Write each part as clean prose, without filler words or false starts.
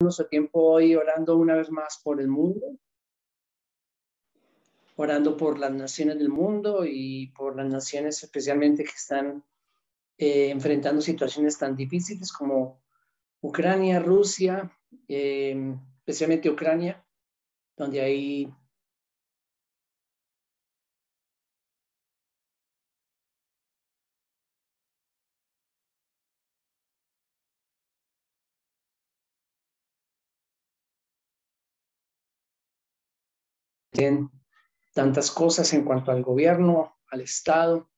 nuestro tiempo hoy orando una vez más por el mundo, orando por las naciones del mundo y por las naciones especialmente que están enfrentando situaciones tan difíciles como Ucrania, Rusia, especialmente Ucrania, donde hay tantas cosas en cuanto al gobierno, al Estado,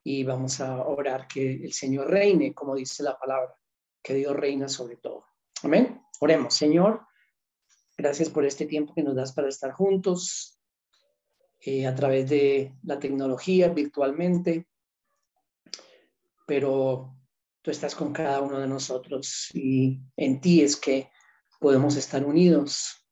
y vamos a orar que el Señor reine, como dice la palabra, que Dios reina sobre todo. Amén. Oremos, Señor, gracias por este tiempo que nos das para estar juntos a través de la tecnología, virtualmente, pero tú estás con cada uno de nosotros y en ti es que podemos estar unidos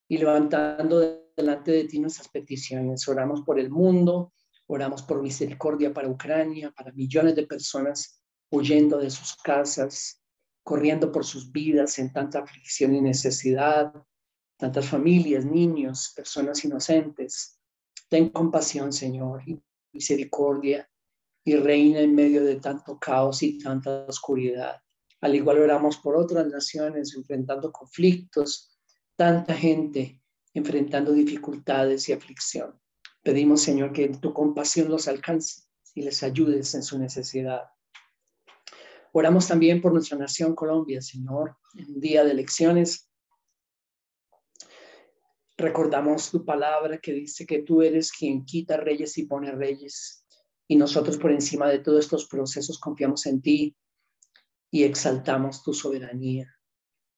y levantando delante de ti nuestras peticiones. Oramos por el mundo, oramos por misericordia para Ucrania, para millones de personas huyendo de sus casas, corriendo por sus vidas en tanta aflicción y necesidad, tantas familias, niños, personas inocentes. Ten compasión, Señor, y misericordia, y reina en medio de tanto caos y tanta oscuridad. Al igual oramos por otras naciones enfrentando conflictos, tanta gente enfrentando dificultades y aflicción. Pedimos, Señor, que tu compasión los alcance y les ayudes en su necesidad. Oramos también por nuestra nación Colombia, Señor, en un día de elecciones. Recordamos tu palabra que dice que tú eres quien quita reyes y pone reyes. Y nosotros por encima de todos estos procesos confiamos en ti y exaltamos tu soberanía.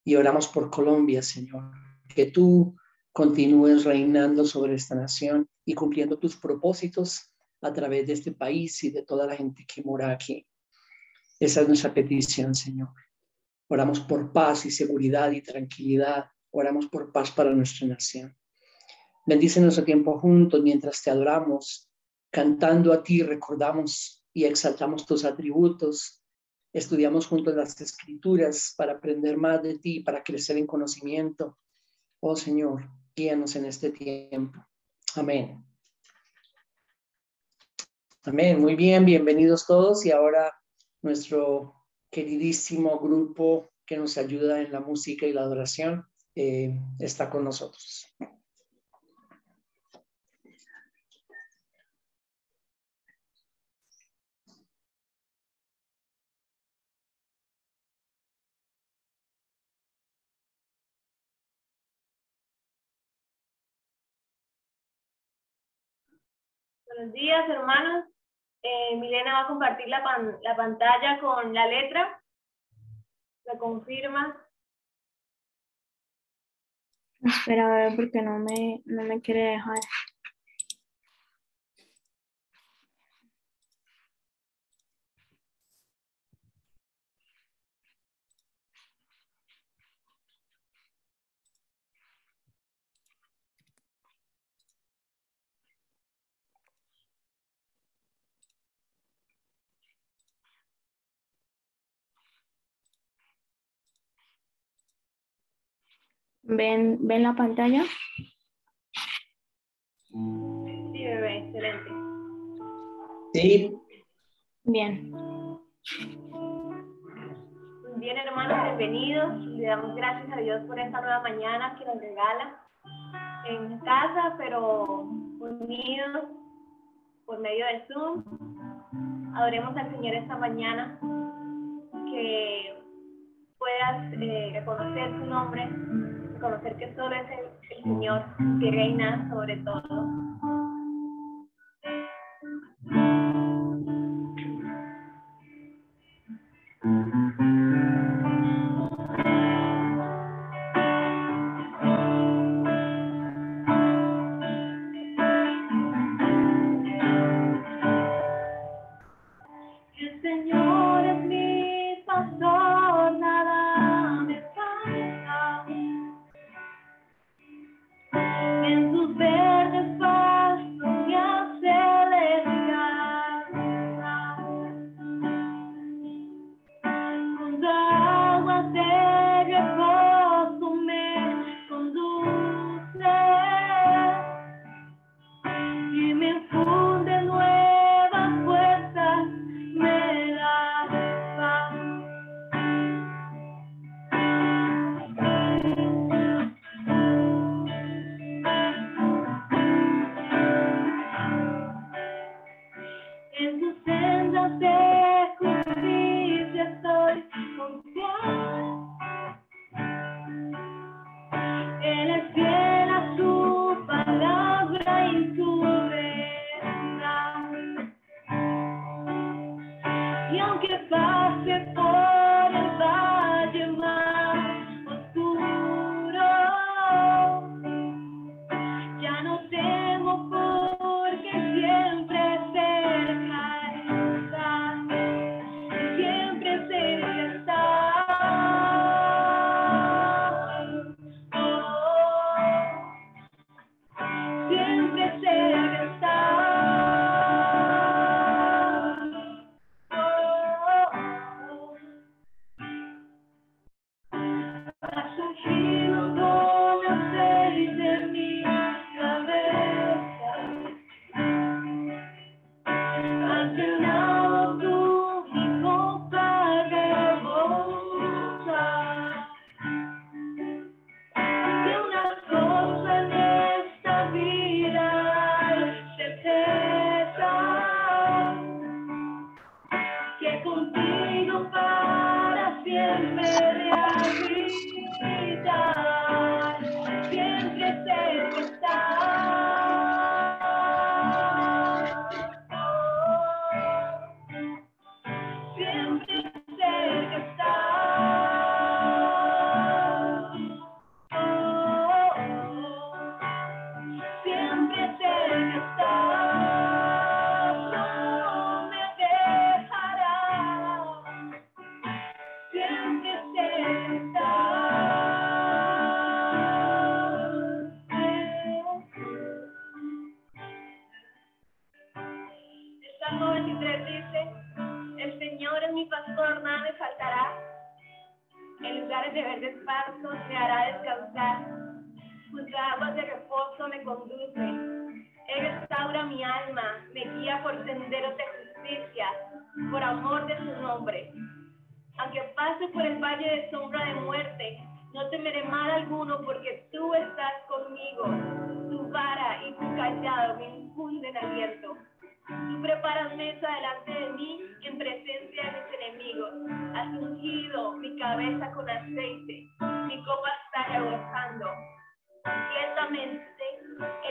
Y oramos por Colombia, Señor, que tú continúes reinando sobre esta nación y cumpliendo tus propósitos a través de este país y de toda la gente que mora aquí. Esa es nuestra petición, Señor. Oramos por paz y seguridad y tranquilidad. Oramos por paz para nuestra nación. Bendice nuestro tiempo juntos mientras te adoramos, cantando a ti, recordamos y exaltamos tus atributos. Estudiamos juntos las escrituras para aprender más de ti, para crecer en conocimiento. Oh Señor, guíanos en este tiempo. Amén. Amén. Muy bien, bienvenidos todos. Y ahora nuestro queridísimo grupo que nos ayuda en la música y la adoración está con nosotros. Buenos días, hermanos. Milena va a compartir la pantalla con la letra. ¿Me confirma? Espera, a ver, porque no me quiere dejar. ¿Ven la pantalla? Sí, bebé, excelente. Sí. Bien. Bien, hermanos, bienvenidos. Le damos gracias a Dios por esta nueva mañana que nos regala en casa, pero unidos por medio de Zoom. Adoremos al Señor esta mañana, que puedas reconocer su nombre, reconocer que solo es el Señor que reina sobre todo. El Señor es mi pastor, nada me falta. En sus verdes prados En tus sendas de justicia estoy confiado. Él es fiel a su palabra y su verdad. Y aunque pase por el valle más oscuro, ya no temo porque siempre cerca está, y siempre cerca está. Siempre cerca está. Has ungido con aceite mi cabeza. Has llenado tú mi copa rebosa. De una cosa en esta vida es certeza, que contigo para siempre de habitar, siempre cerca está, siempre cerca está. Siempre cerca está, no me dejará. Siempre cerca está. El Salmo 23 dice: el Señor es mi pastor, nada me faltará. En lugares de verdes pastos me hará descansar. Junto a aguas de reposo me conduce. Él restaura mi alma, me guía por senderos de justicia, por amor de su nombre. Aunque pase por el valle de sombra de muerte, no temeré mal alguno, porque tú estás conmigo. Tu vara y tu callado me infunden aliento. Tú preparas mesa delante de mí en presencia de mis enemigos. Has ungido mi cabeza con aceite, mi copa está rebosando. Ciertamente,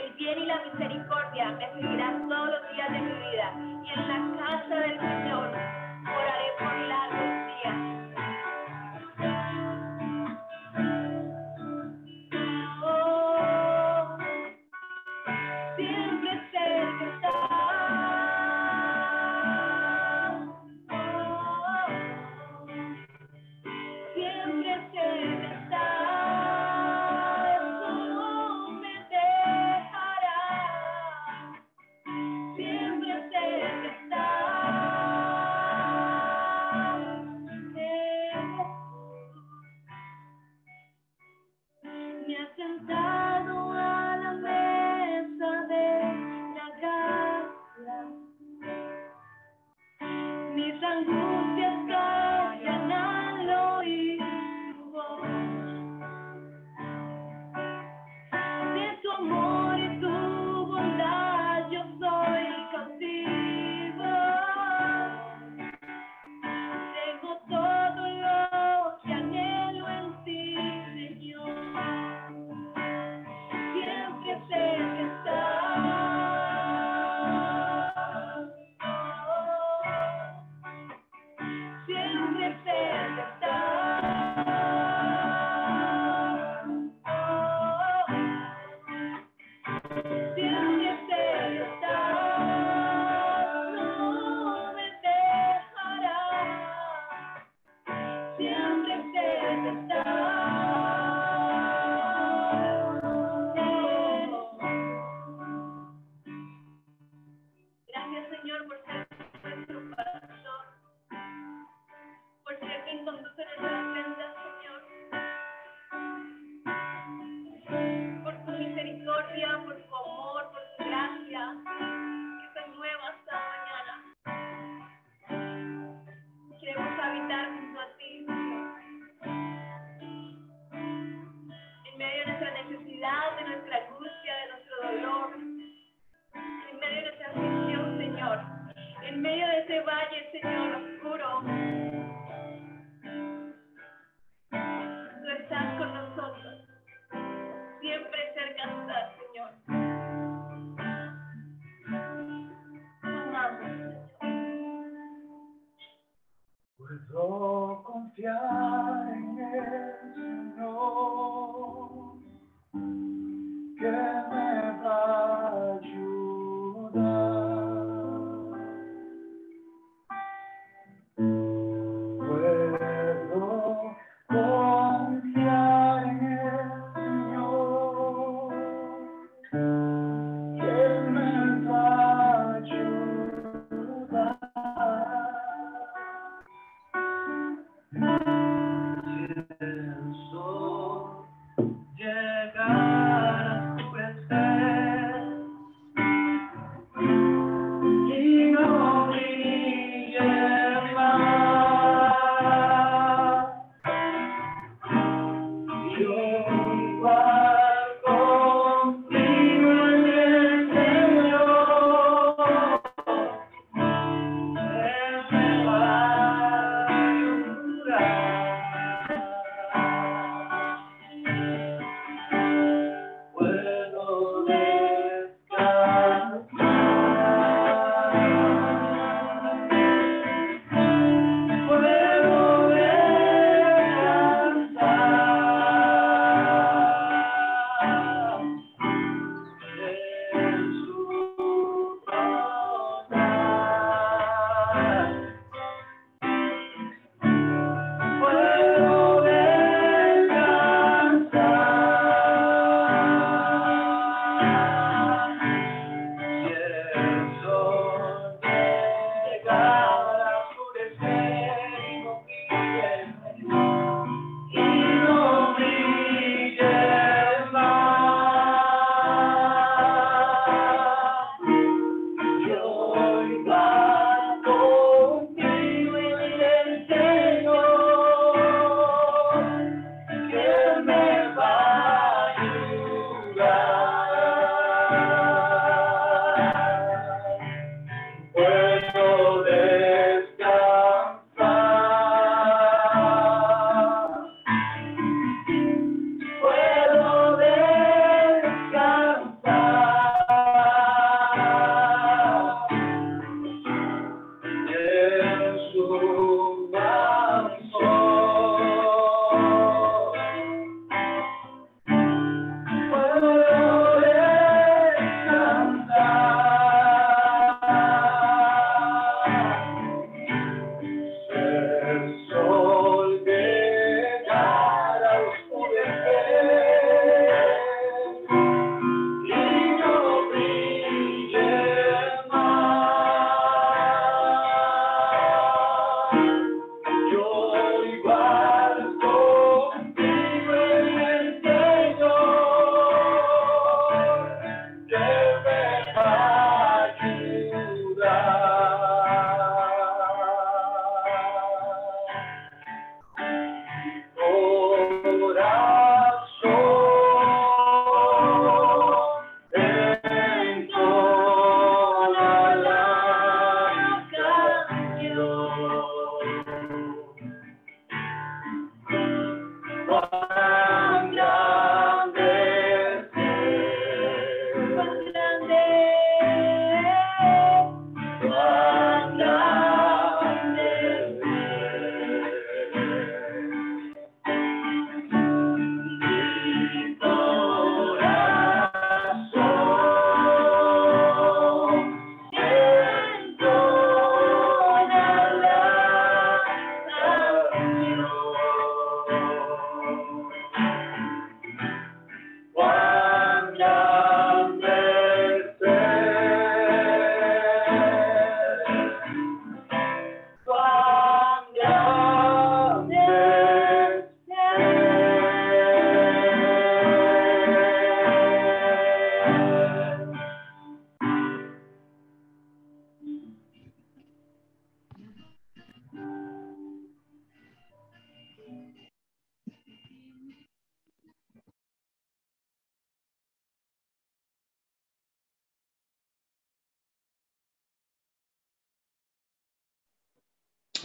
el bien y la misericordia me seguirán todos los días de mi vida, y en la casa del Señor moraré por largos días. Oh, siempre cerca está. Siempre cerca está, no me dejará. Siempre cerca está. Me ha sentado a la mesa de la gracia. Mis angustias callan al oír tu voz. De tu amor y tu bondad yo soy cautivo. Tengo todo lo que anhelo en ti, Señor. Siempre cerca está. Siempre cerca está. Siempre cerca está. No me dejará. Siempre cerca está. Gracias, Señor, por ser nuestro pastor, por ser quien conduce nuestras sendas, Señor, por tu misericordia, por tu amor, por tu gracia, que se nueva hasta mañana. Queremos habitar junto a ti, Señor. necesidad, de nuestra angustia, de nuestro dolor, en medio de nuestra aflicción, Señor, en medio de ese valle, Señor, oscuro. Tú estás con nosotros, siempre cerca estás, Señor. Amamos, Señor. Puedo confiar en el Señor,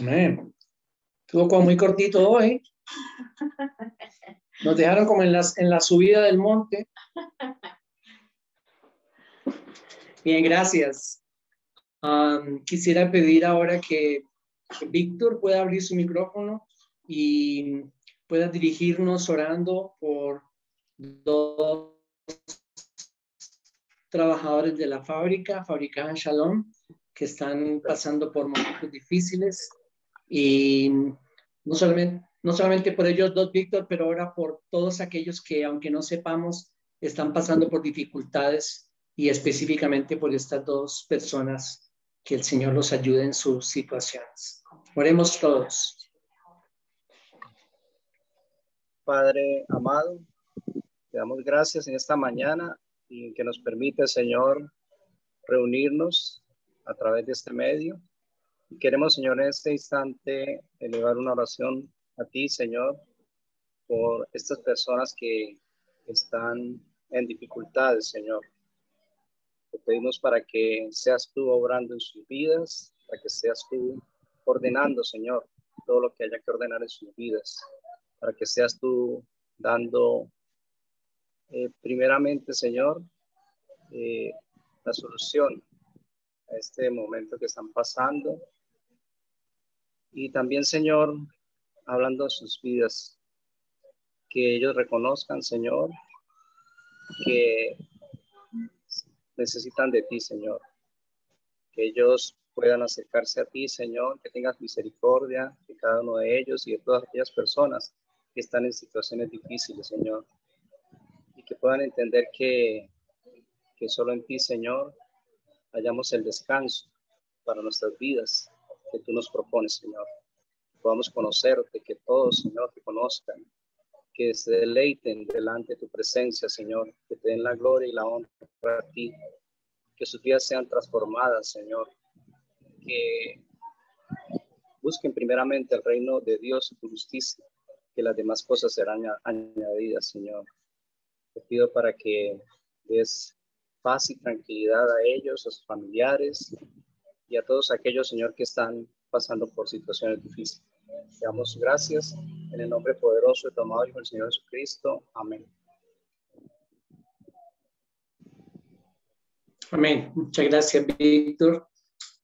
Estuvo como muy cortito hoy. Nos dejaron como en la subida del monte. Bien, gracias. Quisiera pedir ahora que Víctor pueda abrir su micrófono y pueda dirigirnos orando por dos trabajadores de la fábrica Shalom, que están pasando por momentos difíciles. Y no solamente por ellos dos, Víctor, pero ahora por todos aquellos que, aunque no sepamos, están pasando por dificultades, y específicamente por estas dos personas, que el Señor los ayude en sus situaciones. Oremos todos. Padre amado, te damos gracias en esta mañana y que nos permite, Señor, reunirnos a través de este medio. Y queremos, Señor, en este instante elevar una oración a ti, Señor, por estas personas que están en dificultades, Señor. Te pedimos para que seas tú obrando en sus vidas, para que seas tú ordenando, Señor, todo lo que haya que ordenar en sus vidas, para que seas tú dando primeramente, Señor, la solución a este momento que están pasando. Y también, Señor, hablando de sus vidas, que ellos reconozcan, Señor, que necesitan de ti, Señor. Que ellos puedan acercarse a ti, Señor, que tengas misericordia de cada uno de ellos y de todas aquellas personas que están en situaciones difíciles, Señor. Y que puedan entender que solo en ti, Señor, hallamos el descanso para nuestras vidas que tú nos propones, Señor. Que podamos conocerte, que todos, Señor, te conozcan, que se deleiten delante de tu presencia, Señor, que te den la gloria y la honra a ti, que sus vidas sean transformadas, Señor, que busquen primeramente el reino de Dios y tu justicia, que las demás cosas serán añadidas, Señor. Te pido para que des paz y tranquilidad a ellos, a sus familiares y a todos aquellos, Señor, que están pasando por situaciones difíciles. Te damos gracias en el nombre poderoso de tu amado Hijo, el Señor Jesucristo. Amén. Amén. Muchas gracias, Víctor.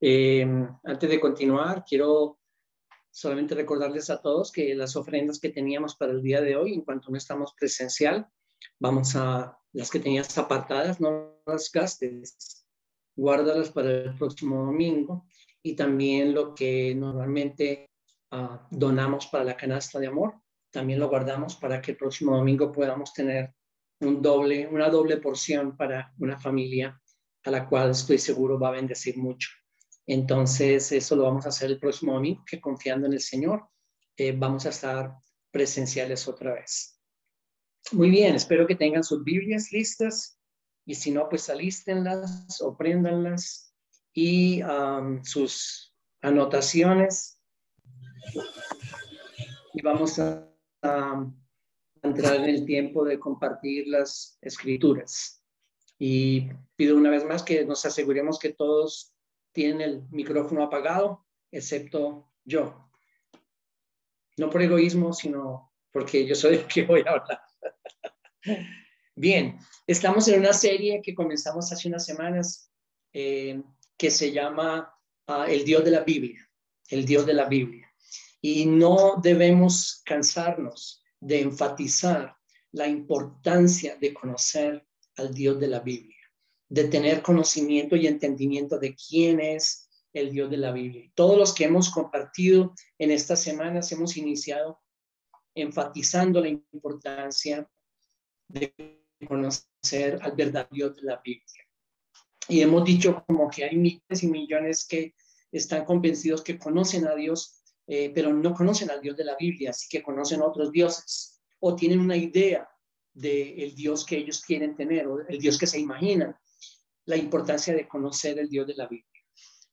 Antes de continuar, quiero solamente recordarles a todos que las ofrendas que teníamos para el día de hoy, en cuanto no estamos presencial, vamos a las que tenías apartadas, no las gastes, guárdalas para el próximo domingo. Y también lo que normalmente donamos para la canasta de amor, también lo guardamos para que el próximo domingo podamos tener una doble porción para una familia a la cual estoy seguro va a bendecir mucho. Entonces, eso lo vamos a hacer el próximo domingo, que confiando en el Señor, vamos a estar presenciales otra vez. Muy bien, espero que tengan sus Biblias listas, y si no, pues alístenlas o préndanlas, y sus anotaciones, y vamos a entrar en el tiempo de compartir las escrituras. Y pido una vez más que nos aseguremos que todos tienen el micrófono apagado, excepto yo. No por egoísmo, sino porque yo soy el que voy a hablar. Bien, estamos en una serie que comenzamos hace unas semanas que se llama El Dios de la Biblia. El Dios de la Biblia. Y no debemos cansarnos de enfatizar la importancia de conocer al Dios de la Biblia, de tener conocimiento y entendimiento de quién es el Dios de la Biblia. Todos los que hemos compartido en estas semanas hemos iniciado enfatizando la importancia de conocer al verdadero Dios de la Biblia. Y hemos dicho como que hay miles y millones que están convencidos que conocen a Dios, pero no conocen al Dios de la Biblia, así que conocen otros dioses o tienen una idea del Dios que ellos quieren tener o el Dios que se imaginan. La importancia de conocer el Dios de la Biblia.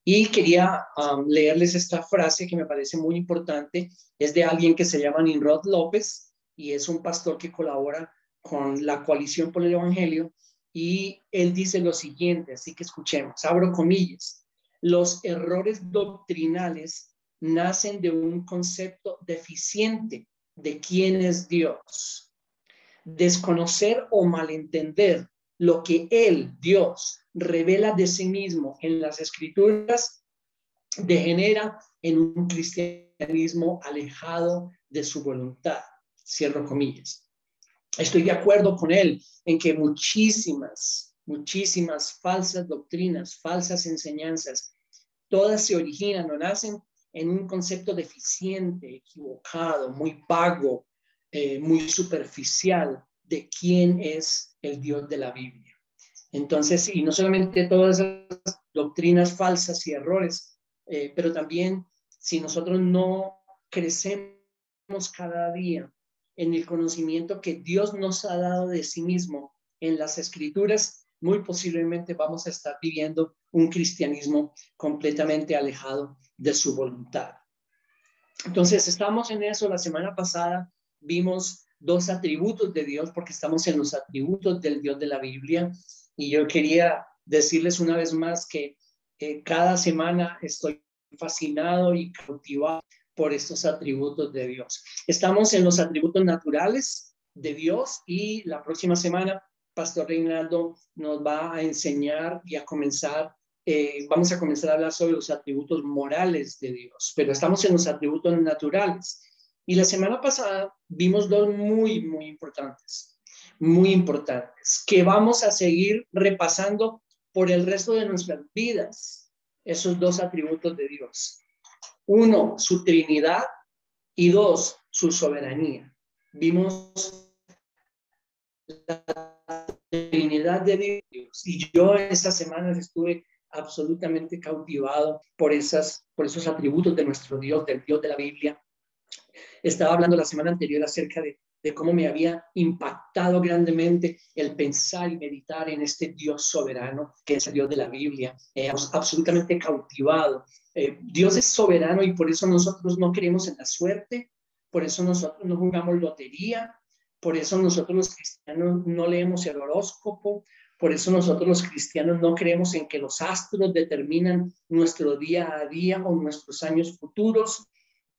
Y quería leerles esta frase que me parece muy importante. Es de alguien que se llama Nimrod López y es un pastor que colabora con la Coalición por el Evangelio, y él dice lo siguiente, así que escuchemos, abro comillas: los errores doctrinales nacen de un concepto deficiente de quién es Dios. Desconocer o malentender lo que Él, Dios, revela de sí mismo en las Escrituras degenera en un cristianismo alejado de su voluntad. Cierro comillas. Estoy de acuerdo con él en que muchísimas falsas doctrinas, falsas enseñanzas, todas se originan o nacen en un concepto deficiente, equivocado, muy vago, muy superficial de quién es el Dios de la Biblia. Entonces, y no solamente todas esas doctrinas falsas y errores, pero también si nosotros no crecemos cada día en el conocimiento que Dios nos ha dado de sí mismo en las Escrituras, muy posiblemente vamos a estar viviendo un cristianismo completamente alejado de su voluntad. Entonces, estamos en eso. La semana pasada vimos 2 atributos de Dios, porque estamos en los atributos del Dios de la Biblia. Y yo quería decirles una vez más que cada semana estoy fascinado y cautivado por estos atributos de Dios. Estamos en los atributos naturales de Dios y la próxima semana Pastor Reinaldo nos va a enseñar y vamos a comenzar a hablar sobre los atributos morales de Dios, pero estamos en los atributos naturales. Y la semana pasada vimos 2 muy importantes, que vamos a seguir repasando por el resto de nuestras vidas, esos 2 atributos de Dios. 1, su Trinidad, y 2, su soberanía. Vimos la Trinidad de Dios, y yo en estas semanas estuve absolutamente cautivado por esos atributos de nuestro Dios, del Dios de la Biblia. Estaba hablando la semana anterior acerca de cómo me había impactado grandemente el pensar y meditar en este Dios soberano, que es el Dios de la Biblia. Absolutamente cautivado. Dios es soberano y por eso nosotros no creemos en la suerte, por eso nosotros no jugamos lotería, por eso nosotros los cristianos no leemos el horóscopo, por eso nosotros los cristianos no creemos en que los astros determinan nuestro día a día o nuestros años futuros,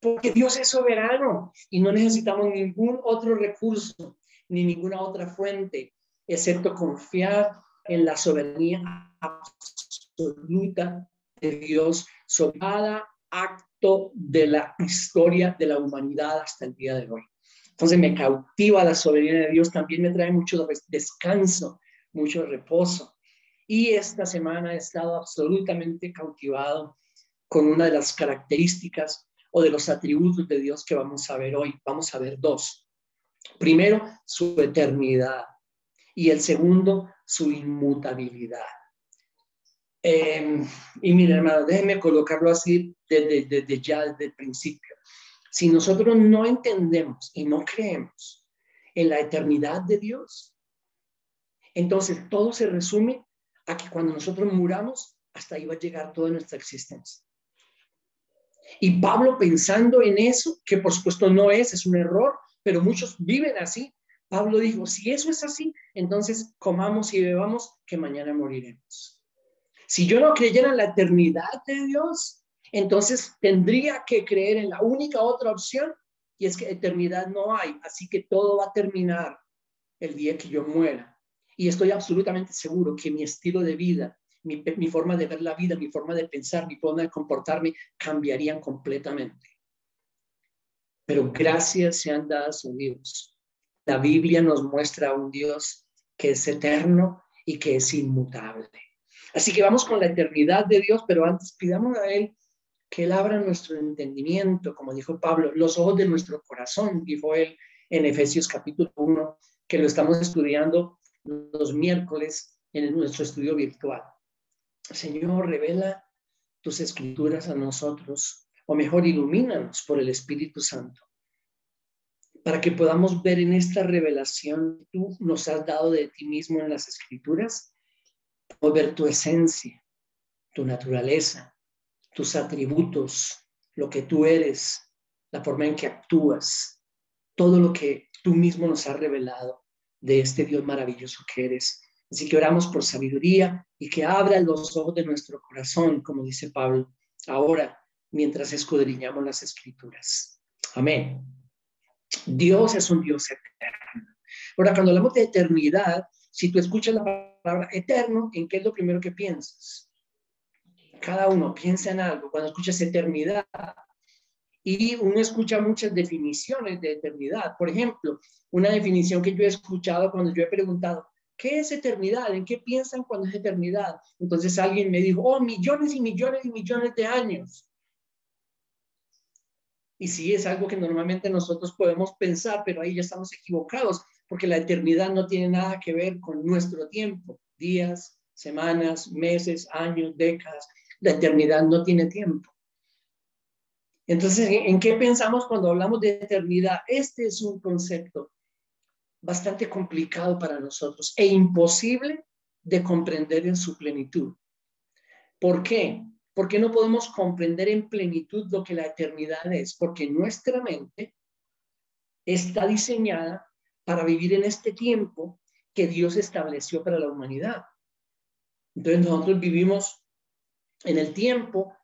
porque Dios es soberano y no necesitamos ningún otro recurso ni ninguna otra fuente, excepto confiar en la soberanía absoluta de Dios sobre cada acto de la historia de la humanidad hasta el día de hoy. Entonces me cautiva la soberanía de Dios, también me trae mucho descanso, mucho reposo. Y esta semana he estado absolutamente cautivado con una de las características o de los atributos de Dios que vamos a ver hoy. Vamos a ver 2. Primero, su eternidad, y el segundo, su inmutabilidad. Y mira, hermano, déjenme colocarlo así desde el principio. Si nosotros no entendemos y no creemos en la eternidad de Dios, entonces todo se resume a que cuando nosotros muramos, hasta ahí va a llegar toda nuestra existencia. Y Pablo, pensando en eso, que por supuesto no es un error, pero muchos viven así, Pablo dijo, si eso es así, entonces comamos y bebamos, que mañana moriremos. Si yo no creyera en la eternidad de Dios, entonces tendría que creer en la única otra opción, y es que eternidad no hay, así que todo va a terminar el día que yo muera. Y estoy absolutamente seguro que mi estilo de vida, mi forma de ver la vida, mi forma de pensar, mi forma de comportarme cambiarían completamente. Pero gracias sean dadas a Dios. La Biblia nos muestra a un Dios que es eterno y que es inmutable. Así que vamos con la eternidad de Dios, pero antes pidamos a Él que Él abra nuestro entendimiento, como dijo Pablo, los ojos de nuestro corazón, dijo Él en Efesios capítulo 1, que lo estamos estudiando los miércoles en nuestro estudio virtual. Señor, revela tus escrituras a nosotros, o mejor, ilumínanos por el Espíritu Santo, para que podamos ver en esta revelación que tú nos has dado de ti mismo en las escrituras, podemos ver tu esencia, tu naturaleza, tus atributos, lo que tú eres, la forma en que actúas, todo lo que tú mismo nos has revelado de este Dios maravilloso que eres. Así que oramos por sabiduría y que abra los ojos de nuestro corazón, como dice Pablo, ahora, mientras escudriñamos las Escrituras. Amén. Dios es un Dios eterno. Ahora, cuando hablamos de eternidad, si tú escuchas la palabra eterno, ¿en qué es lo primero que piensas? Cada uno piensa en algo cuando escuchas eternidad. Y uno escucha muchas definiciones de eternidad. Por ejemplo, una definición que yo he escuchado cuando yo he preguntado, ¿qué es eternidad? ¿En qué piensan cuando es eternidad? Entonces alguien me dijo, oh, millones y millones y millones de años. Y sí, es algo que normalmente nosotros podemos pensar, pero ahí ya estamos equivocados, porque la eternidad no tiene nada que ver con nuestro tiempo, días, semanas, meses, años, décadas. La eternidad no tiene tiempo. Entonces, ¿en qué pensamos cuando hablamos de eternidad? Este es un concepto bastante complicado para nosotros e imposible de comprender en su plenitud. ¿Por qué? Porque no podemos comprender en plenitud lo que la eternidad es, porque nuestra mente está diseñada para vivir en este tiempo que Dios estableció para la humanidad. Entonces nosotros vivimos en el tiempo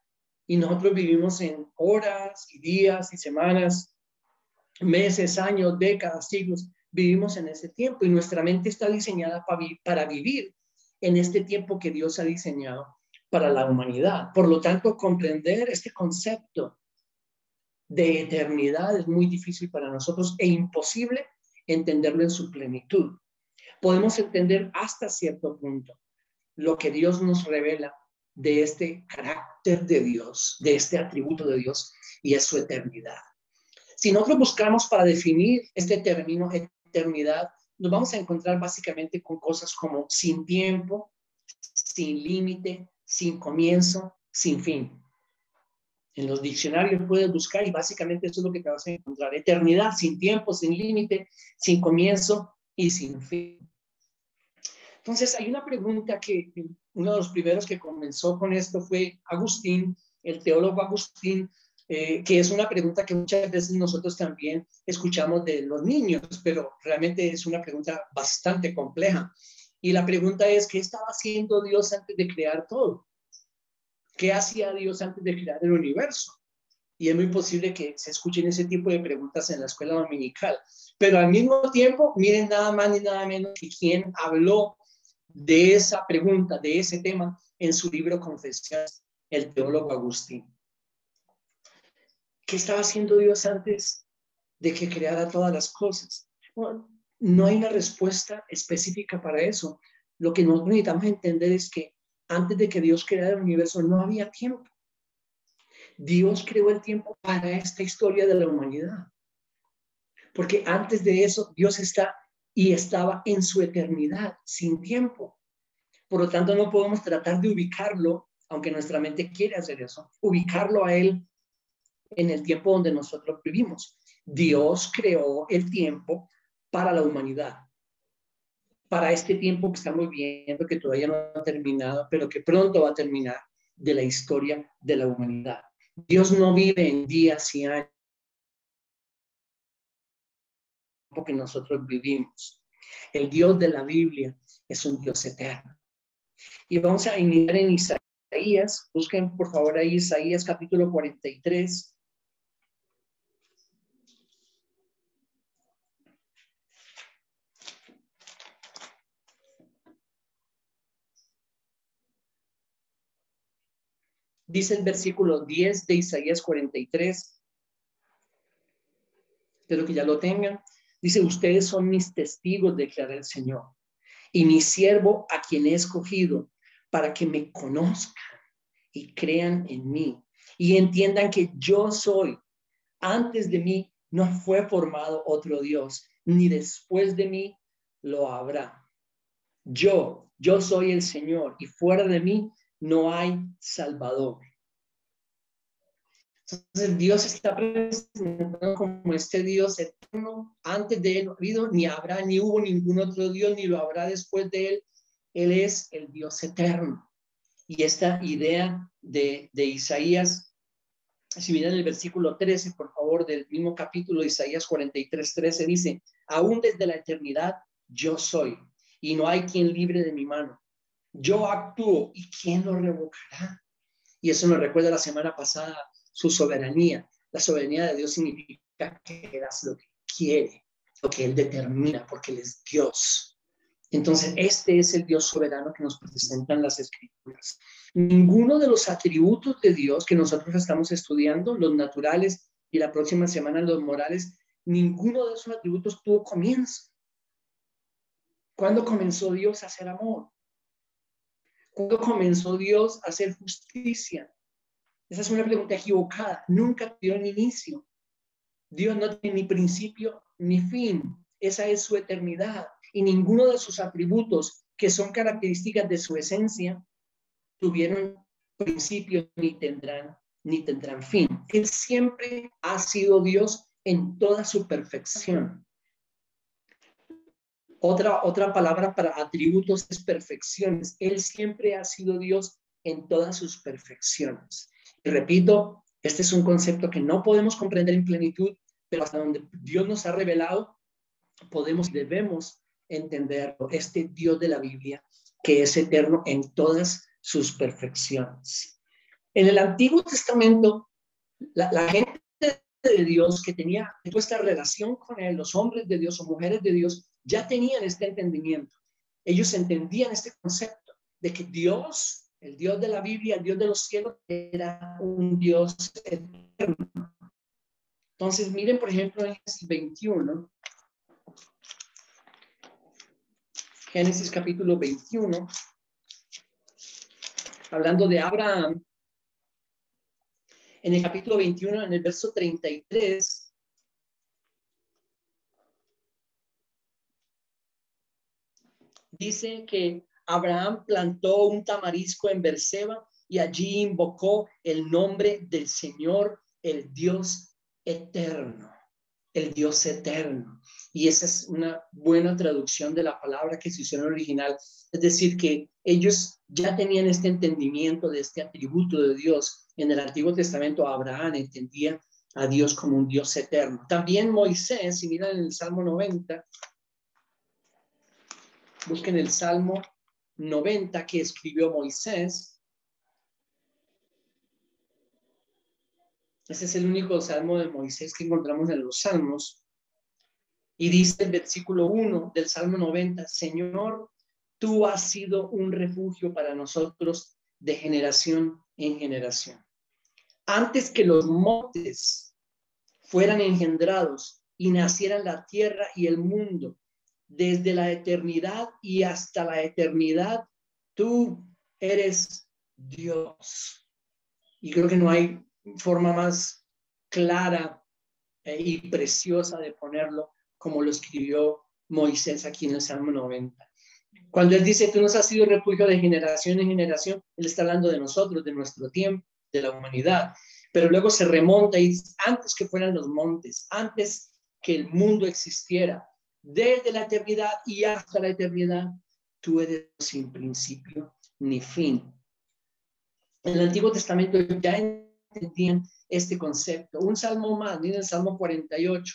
y nosotros vivimos en horas y días y semanas, meses, años, décadas, siglos. Vivimos en ese tiempo y nuestra mente está diseñada para vivir en este tiempo que Dios ha diseñado para la humanidad. Por lo tanto, comprender este concepto de eternidad es muy difícil para nosotros e imposible entenderlo en su plenitud. Podemos entender hasta cierto punto lo que Dios nos revela de este carácter de Dios, de este atributo de Dios, y es su eternidad. Si nosotros buscamos para definir este término eternidad, nos vamos a encontrar básicamente con cosas como sin tiempo, sin límite, sin comienzo, sin fin. En los diccionarios puedes buscar y básicamente eso es lo que te vas a encontrar. Eternidad, sin tiempo, sin límite, sin comienzo y sin fin. Entonces hay una pregunta que uno de los primeros que comenzó con esto fue Agustín, el teólogo Agustín, que es una pregunta que muchas veces nosotros también escuchamos de los niños, pero realmente es una pregunta bastante compleja. Y la pregunta es, ¿qué estaba haciendo Dios antes de crear todo? ¿Qué hacía Dios antes de crear el universo? Y es muy posible que se escuchen ese tipo de preguntas en la escuela dominical. Pero al mismo tiempo, miren nada más ni nada menos que quién habló de esa pregunta, de ese tema, en su libro Confesiones, el teólogo Agustín. ¿Qué estaba haciendo Dios antes de que creara todas las cosas? Bueno, no hay una respuesta específica para eso. Lo que nosotros necesitamos entender es que antes de que Dios creara el universo no había tiempo. Dios creó el tiempo para esta historia de la humanidad. Porque antes de eso, Dios estaba en su eternidad, sin tiempo. Por lo tanto, no podemos tratar de ubicarlo, aunque nuestra mente quiere hacer eso, ubicarlo a Él en el tiempo donde nosotros vivimos. Dios creó el tiempo para la humanidad, para este tiempo que estamos viendo, que todavía no ha terminado, pero que pronto va a terminar, de la historia de la humanidad. Dios no vive en días y años que nosotros vivimos. El Dios de la Biblia es un Dios eterno. Y vamos a iniciar en Isaías. Busquen por favor ahí Isaías capítulo 43. Dice el versículo 10 de Isaías 43. Espero que ya lo tengan. Dice, ustedes son mis testigos, declara el Señor, y mi siervo a quien he escogido, para que me conozcan y crean en mí y entiendan que yo soy. Antes de mí no fue formado otro Dios, ni después de mí lo habrá. Yo soy el Señor y fuera de mí no hay Salvador. Entonces Dios está presentado como este Dios eterno. Antes de él no ha habido, ni habrá, ni hubo ningún otro Dios, ni lo habrá después de él. Él es el Dios eterno. Y esta idea de Isaías, si miran el versículo 13, por favor, del mismo capítulo de Isaías 43:13, dice, aún desde la eternidad yo soy, y no hay quien libre de mi mano. Yo actúo, ¿y quién lo revocará? Y eso nos recuerda la semana pasada su soberanía. La soberanía de Dios significa que Él hace lo que quiere, lo que Él determina, porque Él es Dios. Entonces, este es el Dios soberano que nos presentan las Escrituras. Ninguno de los atributos de Dios que nosotros estamos estudiando, los naturales y la próxima semana los morales, ninguno de esos atributos tuvo comienzo. ¿Cuándo comenzó Dios a hacer amor? ¿Cuándo comenzó Dios a hacer justicia? Esa es una pregunta equivocada. Nunca dio un inicio. Dios no tiene ni principio ni fin. Esa es su eternidad. Y ninguno de sus atributos, que son características de su esencia, tuvieron principio ni tendrán fin. Él siempre ha sido Dios en toda su perfección. Otra palabra para atributos es perfecciones. Él siempre ha sido Dios en todas sus perfecciones. Y repito, este es un concepto que no podemos comprender en plenitud, pero hasta donde Dios nos ha revelado, podemos y debemos entenderlo. Este Dios de la Biblia, que es eterno en todas sus perfecciones. En el Antiguo Testamento, la gente de Dios que tenía esta relación con Él, los hombres de Dios o mujeres de Dios, ya tenían este entendimiento. Ellos entendían este concepto de que Dios, el Dios de la Biblia, el Dios de los cielos, era un Dios eterno. Entonces, miren, por ejemplo, en Génesis 21, Génesis capítulo 21, hablando de Abraham, en el capítulo 21, en el verso 33, dice que Abraham plantó un tamarisco en Berseba y allí invocó el nombre del Señor, el Dios eterno, el Dios eterno. Y esa es una buena traducción de la palabra que se usó en el original. Es decir, que ellos ya tenían este entendimiento de este atributo de Dios. En el Antiguo Testamento, Abraham entendía a Dios como un Dios eterno. También Moisés, si miran en el Salmo 90, busquen el Salmo 90 que escribió Moisés. Ese es el único salmo de Moisés que encontramos en los salmos. Y dice el versículo 1 del Salmo 90, Señor, tú has sido un refugio para nosotros de generación en generación. Antes que los montes fueran engendrados y nacieran la tierra y el mundo, desde la eternidad y hasta la eternidad, tú eres Dios. Y creo que no hay forma más clara y preciosa de ponerlo como lo escribió Moisés aquí en el Salmo 90. Cuando él dice, tú nos has sido refugio de generación en generación, él está hablando de nosotros, de nuestro tiempo, de la humanidad. Pero luego se remonta y dice, antes que fueran los montes, antes que el mundo existiera, desde la eternidad y hasta la eternidad, tú eres sin principio ni fin. En el Antiguo Testamento ya entendían este concepto. Un salmo más, miren el Salmo 48.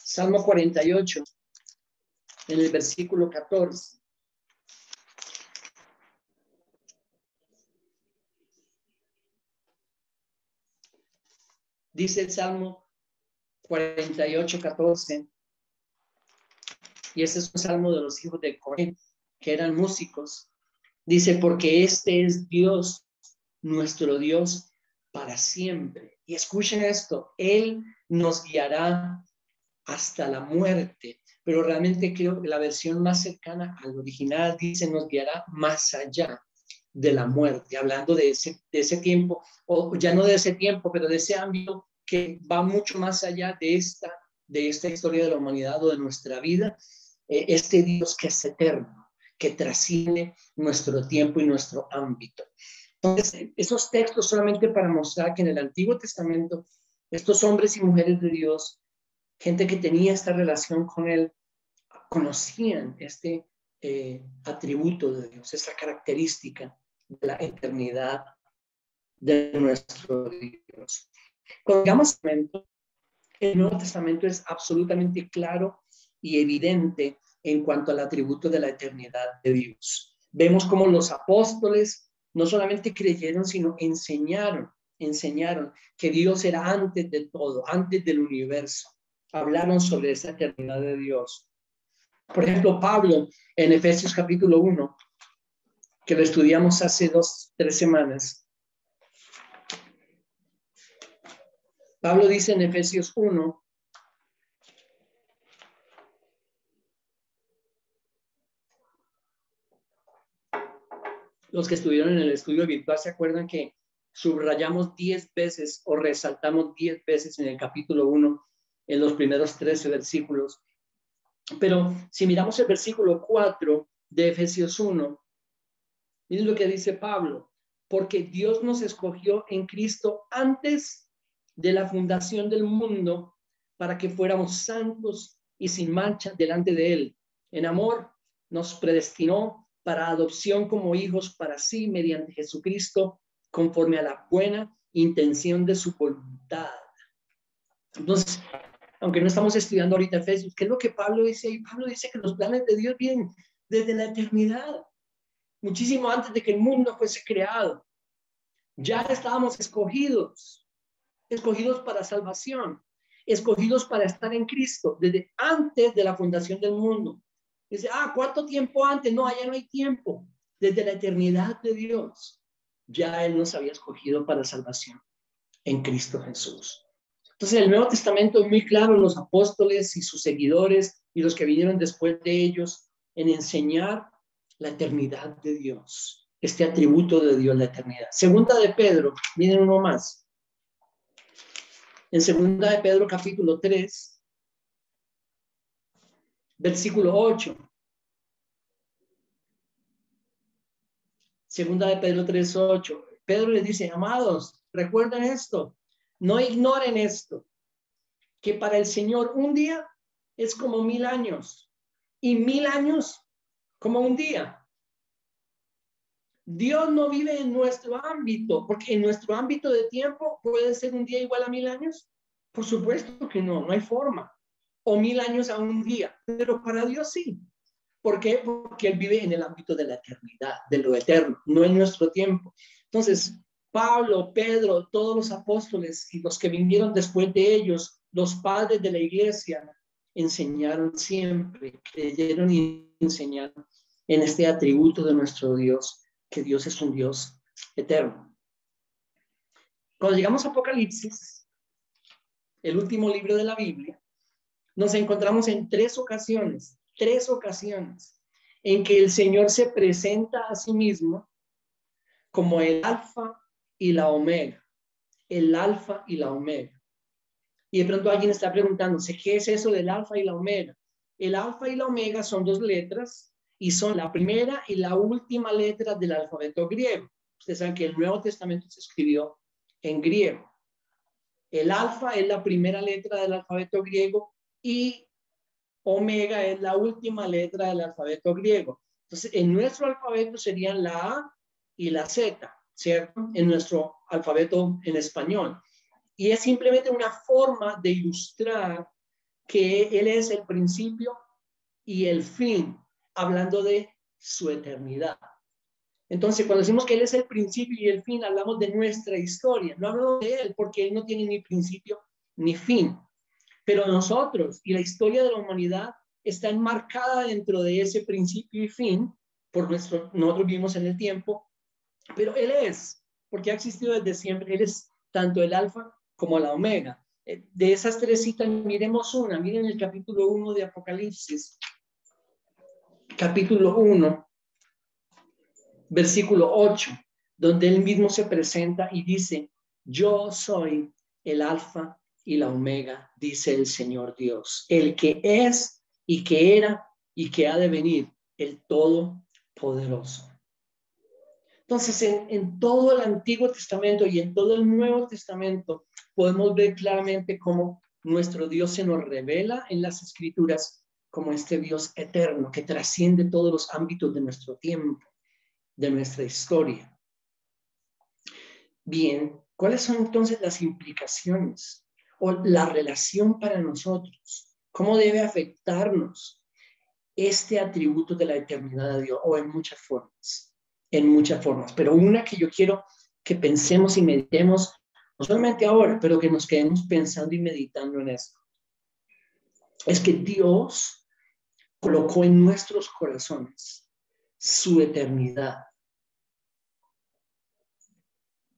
Salmo 48, en el versículo 14. Dice el Salmo 48, 14. Y ese es un salmo de los hijos de Coré, que eran músicos. Dice, porque este es Dios, nuestro Dios, para siempre. Y escuchen esto, Él nos guiará hasta la muerte. Pero realmente creo que la versión más cercana al original dice, nos guiará más allá de la muerte, hablando de ese tiempo, o ya no de ese tiempo, pero de ese ámbito que va mucho más allá de esta historia de la humanidad o de nuestra vida, este Dios que es eterno, que trasciende nuestro tiempo y nuestro ámbito. Entonces, esos textos solamente para mostrar que en el Antiguo Testamento, estos hombres y mujeres de Dios, gente que tenía esta relación con Él, conocían este atributo de Dios, esta característica de la eternidad de nuestro Dios. Cuando llegamos al Nuevo Testamento es absolutamente claro y evidente en cuanto al atributo de la eternidad de Dios. Vemos cómo los apóstoles no solamente creyeron, sino enseñaron que Dios era antes de todo, antes del universo. Hablaron sobre esa eternidad de Dios. Por ejemplo, Pablo en Efesios capítulo 1, que lo estudiamos hace 3 semanas. Pablo dice en Efesios 1, los que estuvieron en el estudio virtual se acuerdan que subrayamos 10 veces o resaltamos 10 veces en el capítulo 1, en los primeros 13 versículos. Pero si miramos el versículo 4 de Efesios 1, miren lo que dice Pablo: porque Dios nos escogió en Cristo antes de la fundación del mundo para que fuéramos santos y sin mancha delante de Él. En amor nos predestinó para adopción como hijos para sí mediante Jesucristo, conforme a la buena intención de su voluntad. Entonces, aunque no estamos estudiando ahorita Efesios, ¿qué es lo que Pablo dice ahí? Pablo dice que los planes de Dios vienen desde la eternidad, muchísimo antes de que el mundo fuese creado. Ya estábamos escogidos para salvación, escogidos para estar en Cristo desde antes de la fundación del mundo. Dice, ¿cuánto tiempo antes? No, allá no hay tiempo. Desde la eternidad de Dios, ya Él nos había escogido para salvación en Cristo Jesús. Entonces, el Nuevo Testamento es muy claro, los apóstoles y sus seguidores y los que vinieron después de ellos, en enseñar la eternidad de Dios, este atributo de Dios, la eternidad. Segunda de Pedro, miren uno más. En Segunda de Pedro, capítulo 3, versículo 8. Segunda de Pedro 3, 8. Pedro les dice, amados, recuerden esto, no ignoren esto, que para el Señor un día es como 1000 años y 1000 años como un día. Dios no vive en nuestro ámbito, porque en nuestro ámbito de tiempo puede ser un día igual a 1000 años. Por supuesto que no hay forma. O 1000 años a un día, pero para Dios sí. ¿Por qué? Porque Él vive en el ámbito de la eternidad, de lo eterno, no en nuestro tiempo. Entonces, Pablo, Pedro, todos los apóstoles y los que vinieron después de ellos, los padres de la iglesia, enseñaron siempre, creyeron y enseñaron en este atributo de nuestro Dios, que Dios es un Dios eterno. Cuando llegamos a Apocalipsis, el último libro de la Biblia, nos encontramos en tres ocasiones en que el Señor se presenta a sí mismo como el alfa y la omega, el alfa y la omega. Y de pronto alguien está preguntándose, ¿qué es eso del alfa y la omega? El alfa y la omega son 2 letras y son la primera y la última letra del alfabeto griego. Ustedes saben que el Nuevo Testamento se escribió en griego. El alfa es la primera letra del alfabeto griego y omega es la última letra del alfabeto griego. Entonces, en nuestro alfabeto serían la A y la Z, ¿cierto? En nuestro alfabeto en español. Y es simplemente una forma de ilustrar que Él es el principio y el fin, hablando de su eternidad. Entonces, cuando decimos que Él es el principio y el fin, hablamos de nuestra historia. No hablamos de Él porque Él no tiene ni principio ni fin. Pero nosotros y la historia de la humanidad está enmarcada dentro de ese principio y fin, nosotros vivimos en el tiempo, pero Él es, porque ha existido desde siempre, Él es tanto el alfa como la omega. De esas 3 citas, miremos una, miren el capítulo 1 de Apocalipsis, capítulo 1, versículo 8, donde Él mismo se presenta y dice, yo soy el alfa y la omega, dice el Señor Dios, el que es y que era y que ha de venir, el Todopoderoso. Entonces, en todo el Antiguo Testamento y en todo el Nuevo Testamento podemos ver claramente cómo nuestro Dios se nos revela en las Escrituras como este Dios eterno que trasciende todos los ámbitos de nuestro tiempo, de nuestra historia. Bien, ¿cuáles son entonces las implicaciones o la relación para nosotros? ¿Cómo debe afectarnos este atributo de la eternidad de Dios, o en muchas formas, pero una que yo quiero que pensemos y meditemos, no solamente ahora, pero que nos quedemos pensando y meditando en esto, es que Dios colocó en nuestros corazones su eternidad.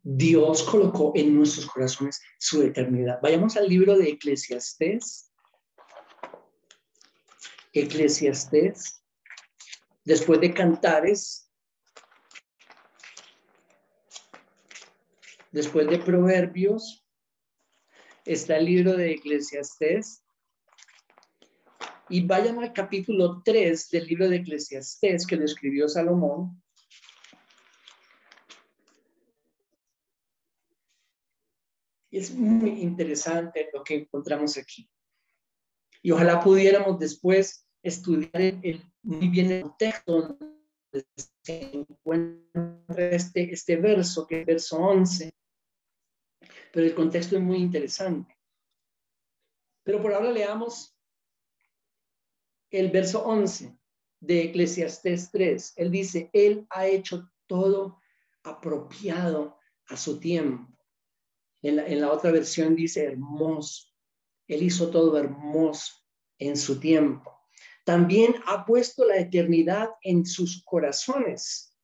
Dios colocó en nuestros corazones su eternidad. Vayamos al libro de Eclesiastés. Eclesiastés, después de Cantares, después de Proverbios, está el libro de Eclesiastés. Y vayan al capítulo 3 del libro de Eclesiastés, que lo escribió Salomón. Y es muy interesante lo que encontramos aquí. Y ojalá pudiéramos después estudiar muy bien el texto donde se encuentra este verso, que es verso 11. Pero el contexto es muy interesante. Pero por ahora leamos el verso 11 de Eclesiastés 3. Él dice, Él ha hecho todo apropiado a su tiempo. En la otra versión dice hermoso. Él hizo todo hermoso en su tiempo. También ha puesto la eternidad en sus corazones.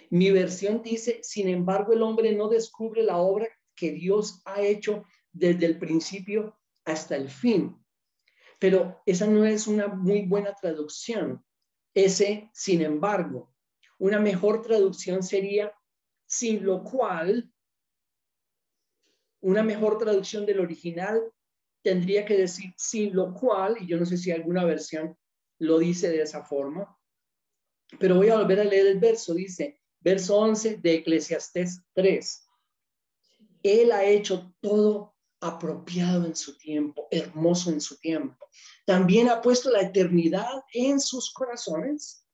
Mi versión dice, sin embargo, el hombre no descubre la obra que Dios ha hecho desde el principio hasta el fin. Pero esa no es una muy buena traducción. Ese, sin embargo, una mejor traducción sería, sin lo cual, una mejor traducción del original tendría que decir, sin lo cual, y yo no sé si alguna versión lo dice de esa forma, pero voy a volver a leer el verso. Dice, verso 11 de Eclesiastés 3. Él ha hecho todo apropiado en su tiempo, hermoso en su tiempo. También ha puesto la eternidad en sus corazones.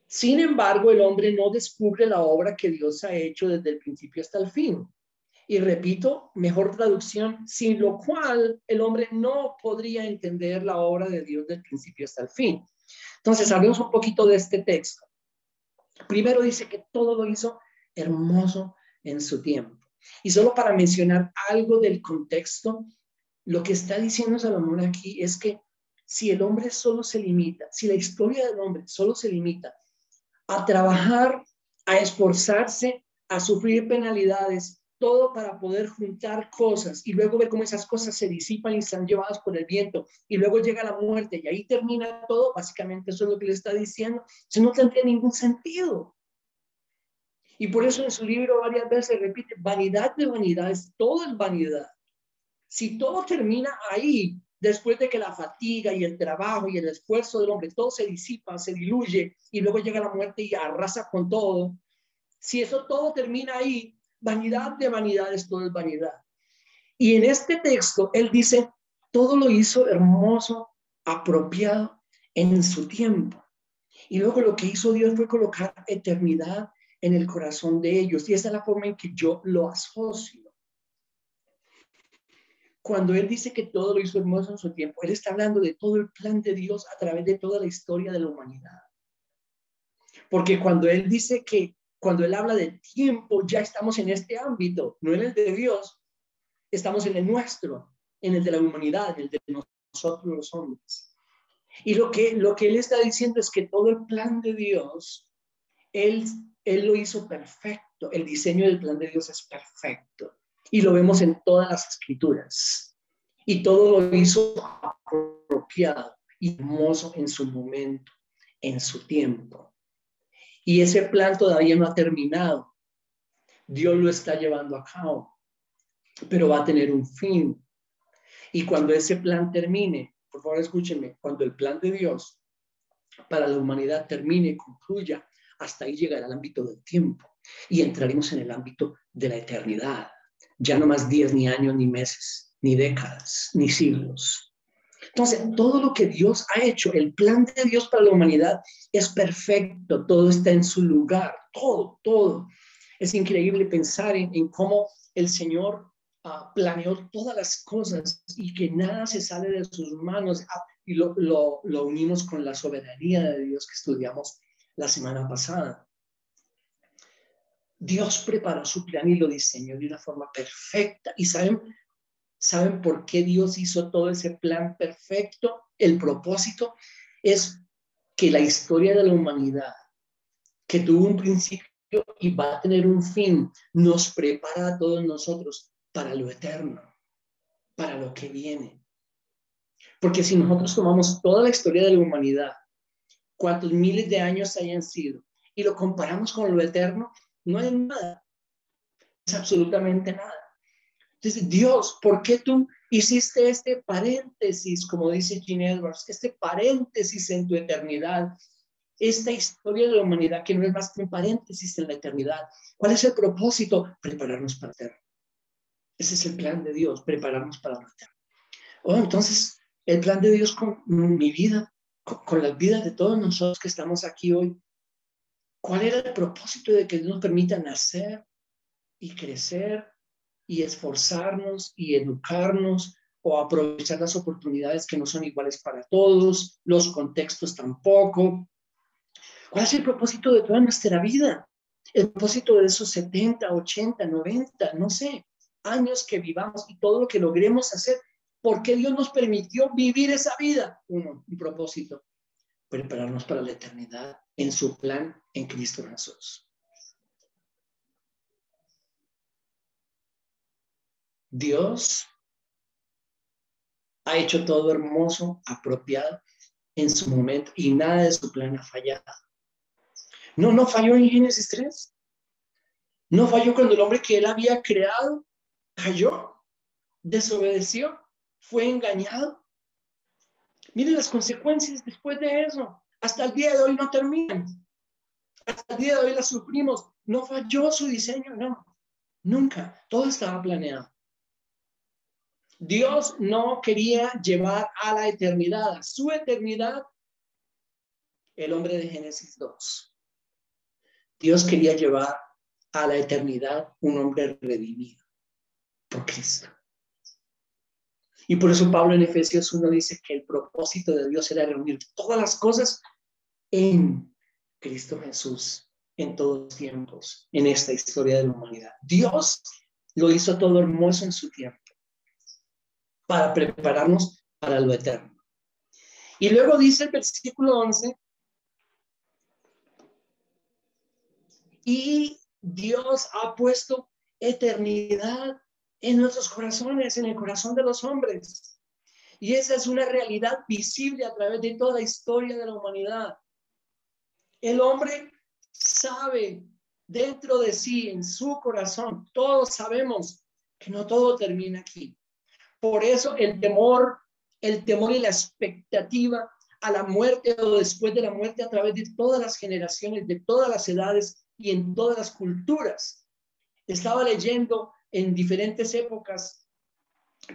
Sin embargo, el hombre no descubre la obra que Dios ha hecho desde el principio hasta el fin. Y repito, mejor traducción, sin lo cual el hombre no podría entender la obra de Dios del principio hasta el fin. Entonces, hablemos un poquito de este texto. Primero dice que todo lo hizo hermoso en su tiempo. Y solo para mencionar algo del contexto, lo que está diciendo Salomón aquí es que si el hombre solo se limita, si la historia del hombre solo se limita a trabajar, a esforzarse, a sufrir penalidades, todo para poder juntar cosas y luego ver cómo esas cosas se disipan y están llevadas por el viento y luego llega la muerte y ahí termina todo, básicamente eso es lo que le está diciendo, eso no tendría ningún sentido. Y por eso en su libro varias veces repite, vanidad de vanidades, todo es vanidad. Si todo termina ahí, después de que la fatiga y el trabajo y el esfuerzo del hombre, todo se disipa, se diluye y luego llega la muerte y arrasa con todo, si eso todo termina ahí, vanidad de vanidades, todo es vanidad. Y en este texto, él dice, todo lo hizo hermoso, apropiado en su tiempo. Y luego lo que hizo Dios fue colocar eternidad en el corazón de ellos. Y esa es la forma en que yo lo asocio. Cuando él dice que todo lo hizo hermoso en su tiempo, él está hablando de todo el plan de Dios a través de toda la historia de la humanidad. Porque cuando él dice que, cuando él habla de tiempo, ya estamos en este ámbito, no en el de Dios, estamos en el nuestro, en el de la humanidad, en el de nosotros los hombres. Y lo que él está diciendo es que todo el plan de Dios, él lo hizo perfecto. El diseño del plan de Dios es perfecto. Y lo vemos en todas las escrituras. Y todo lo hizo apropiado y hermoso en su momento, en su tiempo. Y ese plan todavía no ha terminado. Dios lo está llevando a cabo, pero va a tener un fin. Y cuando ese plan termine, por favor escúchenme, cuando el plan de Dios para la humanidad termine y concluya, hasta ahí llegará el ámbito del tiempo y entraremos en el ámbito de la eternidad. Ya no más días, ni años, ni meses, ni décadas, ni siglos. Entonces, todo lo que Dios ha hecho, el plan de Dios para la humanidad es perfecto, todo está en su lugar, todo. Es increíble pensar en cómo el Señor planeó todas las cosas y que nada se sale de sus manos. y lo unimos con la soberanía de Dios que estudiamos la semana pasada. Dios preparó su plan y lo diseñó de una forma perfecta. ¿Y saben por qué Dios hizo todo ese plan perfecto? El propósito es que la historia de la humanidad, que tuvo un principio y va a tener un fin, nos prepara a todos nosotros para lo eterno, para lo que viene. Porque si nosotros tomamos toda la historia de la humanidad, cuántos miles de años hayan sido, y lo comparamos con lo eterno, no hay nada, es absolutamente nada. Entonces, Dios, ¿por qué tú hiciste este paréntesis, como dice Gene Edwards, este paréntesis en tu eternidad? Esta historia de la humanidad que no es más que un paréntesis en la eternidad. ¿Cuál es el propósito? Prepararnos para el eterno. Ese es el plan de Dios, prepararnos para lo eterno. Oh, entonces, el plan de Dios con mi vida, con las vidas de todos nosotros que estamos aquí hoy, ¿cuál era el propósito de que Dios nos permita nacer y crecer y esforzarnos y educarnos o aprovechar las oportunidades que no son iguales para todos, los contextos tampoco? ¿Cuál es el propósito de toda nuestra vida? El propósito de esos 70, 80, 90, no sé, años que vivamos y todo lo que logremos hacer. ¿Por qué Dios nos permitió vivir esa vida? Un propósito, prepararnos para la eternidad en su plan en Cristo Jesús. Dios ha hecho todo hermoso, apropiado en su momento y nada de su plan ha fallado. No falló en Génesis 3. No falló cuando el hombre que él había creado cayó, desobedeció, fue engañado. Miren las consecuencias después de eso. Hasta el día de hoy no terminan. Hasta el día de hoy las sufrimos. No falló su diseño, no. Nunca. Todo estaba planeado. Dios no quería llevar a la eternidad, a su eternidad, el hombre de Génesis 2. Dios quería llevar a la eternidad un hombre redimido por Cristo. Y por eso Pablo en Efesios 1 dice que el propósito de Dios era reunir todas las cosas en Cristo Jesús, en todos los tiempos, en esta historia de la humanidad. Dios lo hizo todo hermoso en su tiempo para prepararnos para lo eterno. Y luego dice el versículo 11, y Dios ha puesto eternidad en nuestros corazones, en el corazón de los hombres. Y esa es una realidad visible a través de toda la historia de la humanidad. El hombre sabe dentro de sí, en su corazón, todos sabemos que no todo termina aquí. Por eso el temor y la expectativa a la muerte o después de la muerte a través de todas las generaciones, de todas las edades y en todas las culturas. Estaba leyendo en diferentes épocas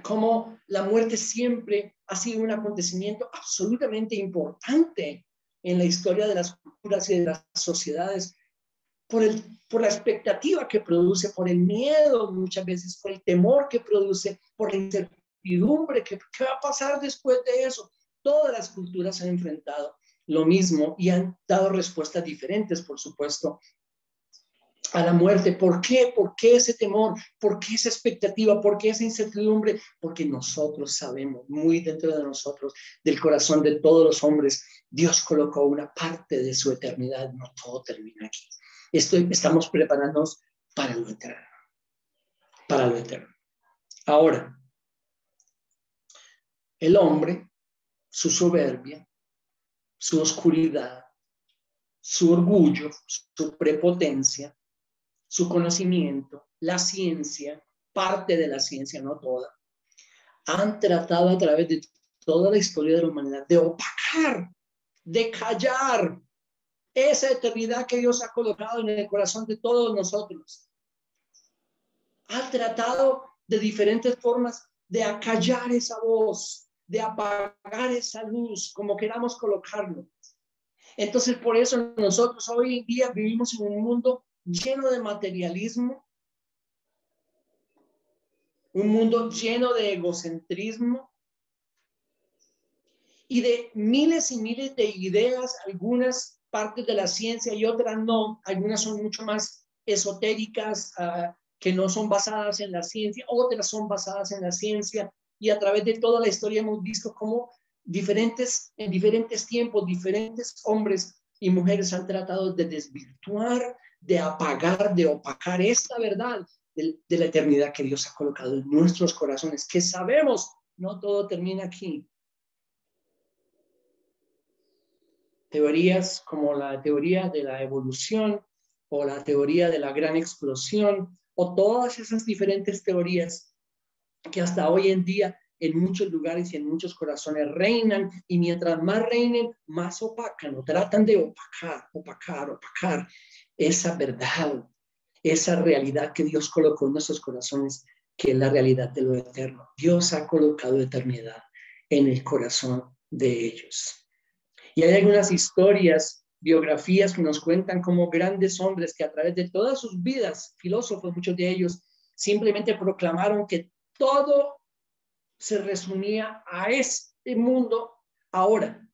cómo la muerte siempre ha sido un acontecimiento absolutamente importante en la historia de las culturas y de las sociedades, por la expectativa que produce, por el miedo muchas veces, por el temor que produce, por la incertidumbre, ¿qué va a pasar después de eso? Todas las culturas han enfrentado lo mismo y han dado respuestas diferentes, por supuesto, a la muerte. ¿Por qué? ¿Por qué ese temor? ¿Por qué esa expectativa? ¿Por qué esa incertidumbre? Porque nosotros sabemos, muy dentro de nosotros, del corazón de todos los hombres, Dios colocó una parte de su eternidad. No todo termina aquí. Estamos preparándonos para lo eterno. Para lo eterno. Ahora, el hombre, su soberbia, su oscuridad, su orgullo, su prepotencia, su conocimiento, la ciencia, parte de la ciencia, no toda, han tratado a través de toda la historia de la humanidad de opacar, de callar esa eternidad que Dios ha colocado en el corazón de todos nosotros. Ha tratado de diferentes formas de acallar esa voz, de apagar esa luz, como queramos colocarlo. Entonces, por eso nosotros hoy en día vivimos en un mundo lleno de materialismo, un mundo lleno de egocentrismo y de miles y miles de ideas, algunas partes de la ciencia y otras no, algunas son mucho más esotéricas, que no son basadas en la ciencia, otras son basadas en la ciencia, y a través de toda la historia hemos visto cómo en diferentes tiempos, diferentes hombres y mujeres han tratado de desvirtuar, de apagar, de opacar esta verdad de la eternidad que Dios ha colocado en nuestros corazones, que sabemos, no todo termina aquí. Teorías como la teoría de la evolución o la teoría de la gran explosión o todas esas diferentes teorías que hasta hoy en día en muchos lugares y en muchos corazones reinan, y mientras más reinen, más opacan o tratan de opacar esa verdad, esa realidad que Dios colocó en nuestros corazones, que es la realidad de lo eterno. Dios ha colocado eternidad en el corazón de ellos. Y hay algunas historias, biografías que nos cuentan cómo grandes hombres que a través de todas sus vidas, filósofos, muchos de ellos, simplemente proclamaron que todo se resumía a este mundo ahora,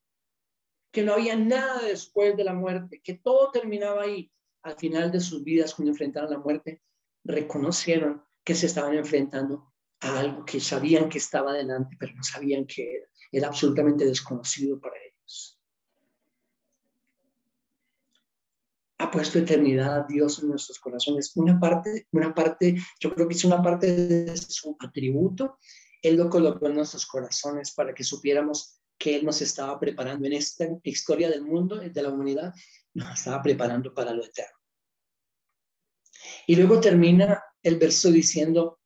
que no había nada después de la muerte, que todo terminaba ahí. Al final de sus vidas, cuando enfrentaron la muerte, reconocieron que se estaban enfrentando a algo que sabían que estaba delante, pero no sabían qué era. Era absolutamente desconocido para ellos. Ha puesto eternidad a Dios en nuestros corazones. Una parte, yo creo que es una parte de su atributo. Él lo colocó en nuestros corazones para que supiéramos que Él nos estaba preparando en esta historia del mundo, de la humanidad, nos estaba preparando para lo eterno. Y luego termina el verso diciendo,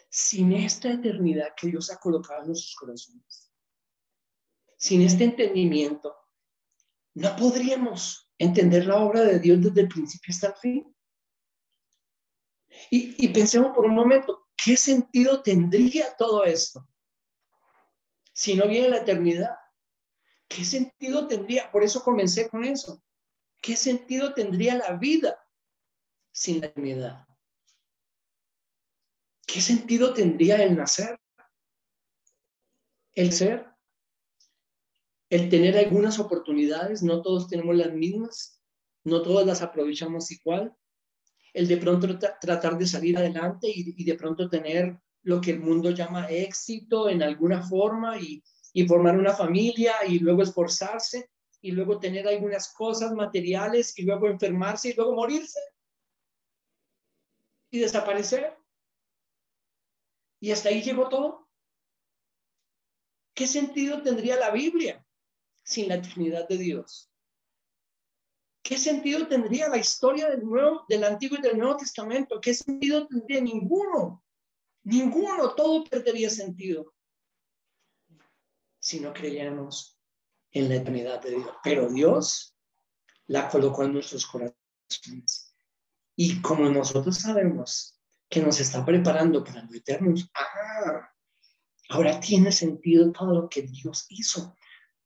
sin esta eternidad que Dios ha colocado en nuestros corazones, sin este entendimiento, no podríamos entender la obra de Dios desde el principio hasta el fin. Y pensemos por un momento, ¿qué sentido tendría todo esto si no viene la eternidad? ¿Qué sentido tendría? Por eso comencé con eso. ¿Qué sentido tendría la vida sin la eternidad? ¿Qué sentido tendría el nacer? El ser, el tener algunas oportunidades, no todos tenemos las mismas, no todas las aprovechamos igual. El de pronto tratar de salir adelante y de pronto tener lo que el mundo llama éxito en alguna forma y formar una familia y luego esforzarse y luego tener algunas cosas materiales y luego enfermarse y luego morirse y desaparecer. Y hasta ahí llegó todo. ¿Qué sentido tendría la Biblia sin la eternidad de Dios? ¿Qué sentido tendría la historia del Antiguo y del Nuevo Testamento? ¿Qué sentido tendría? Ninguno. Ninguno. Todo perdería sentido si no creyéramos en la eternidad de Dios. Pero Dios la colocó en nuestros corazones. Y como nosotros sabemos que nos está preparando para lo eterno, ahora tiene sentido todo lo que Dios hizo.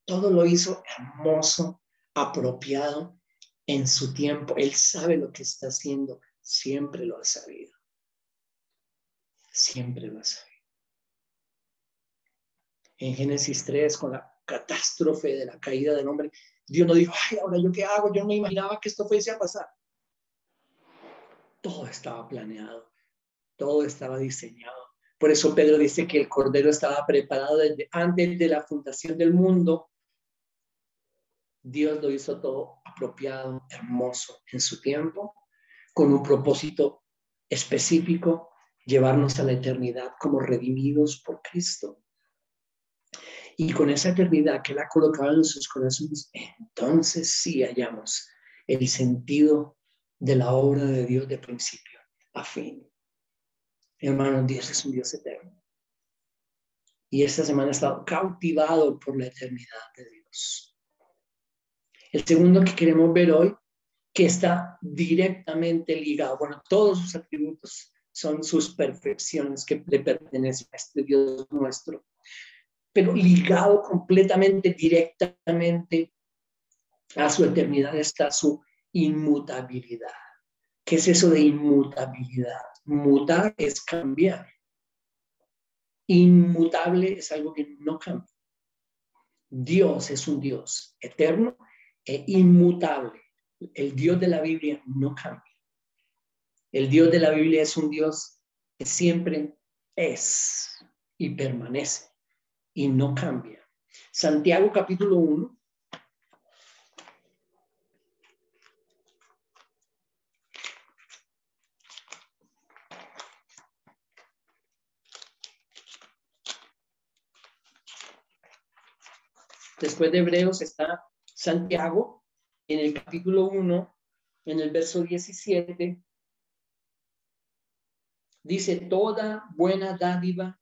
Todo lo hizo hermoso, apropiado en su tiempo. Él sabe lo que está haciendo. Siempre lo ha sabido. Siempre lo ha sabido. En Génesis 3, con la catástrofe de la caída del hombre, Dios no dijo, ay, ahora yo qué hago, yo no me imaginaba que esto fuese a pasar. Todo estaba planeado, todo estaba diseñado. Por eso Pedro dice que el Cordero estaba preparado desde antes de la fundación del mundo. Dios lo hizo todo apropiado, hermoso en su tiempo, con un propósito específico, llevarnos a la eternidad como redimidos por Cristo. Y con esa eternidad que Él ha colocado en nuestros corazones, entonces sí hallamos el sentido de la obra de Dios de principio a fin. Hermanos, Dios es un Dios eterno. Y esta semana he estado cautivado por la eternidad de Dios. El segundo que queremos ver hoy, que está directamente ligado, bueno, todos sus atributos son sus perfecciones que le pertenecen a este Dios nuestro, pero ligado completamente, directamente a su eternidad está su inmutabilidad. ¿Qué es eso de inmutabilidad? Mutar es cambiar. Inmutable es algo que no cambia. Dios es un Dios eterno e inmutable. El Dios de la Biblia no cambia. El Dios de la Biblia es un Dios que siempre es y permanece y no cambia. Santiago capítulo 1. Después de Hebreos está Santiago en el capítulo 1, en el verso 17. Dice, toda buena dádiva,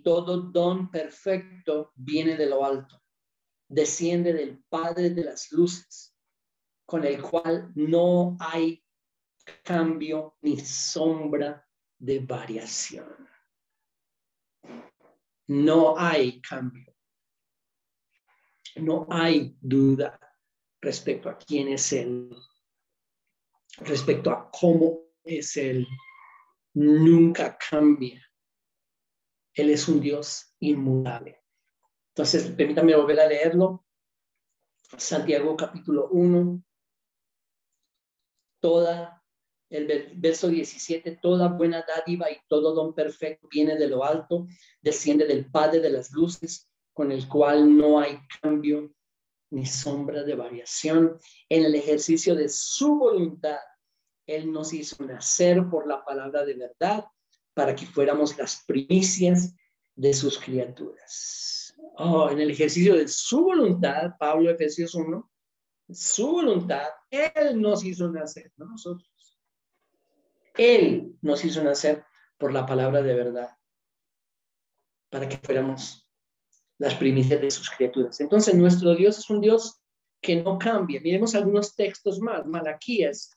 todo don perfecto viene de lo alto, desciende del Padre de las luces, con el cual no hay cambio ni sombra de variación. No hay cambio. No hay duda respecto a quién es Él, respecto a cómo es Él. Nunca cambia. Él es un Dios inmutable. Entonces, permítame volver a leerlo. Santiago capítulo 1, el verso 17, toda buena dádiva y todo don perfecto viene de lo alto, desciende del Padre de las luces, con el cual no hay cambio ni sombra de variación. En el ejercicio de su voluntad, Él nos hizo nacer por la palabra de verdad, para que fuéramos las primicias de sus criaturas. En el ejercicio de su voluntad, Pablo, Efesios 1, su voluntad, Él nos hizo nacer, no nosotros. Él nos hizo nacer por la palabra de verdad, para que fuéramos las primicias de sus criaturas. Entonces, nuestro Dios es un Dios que no cambia. Miremos algunos textos más. Malaquías,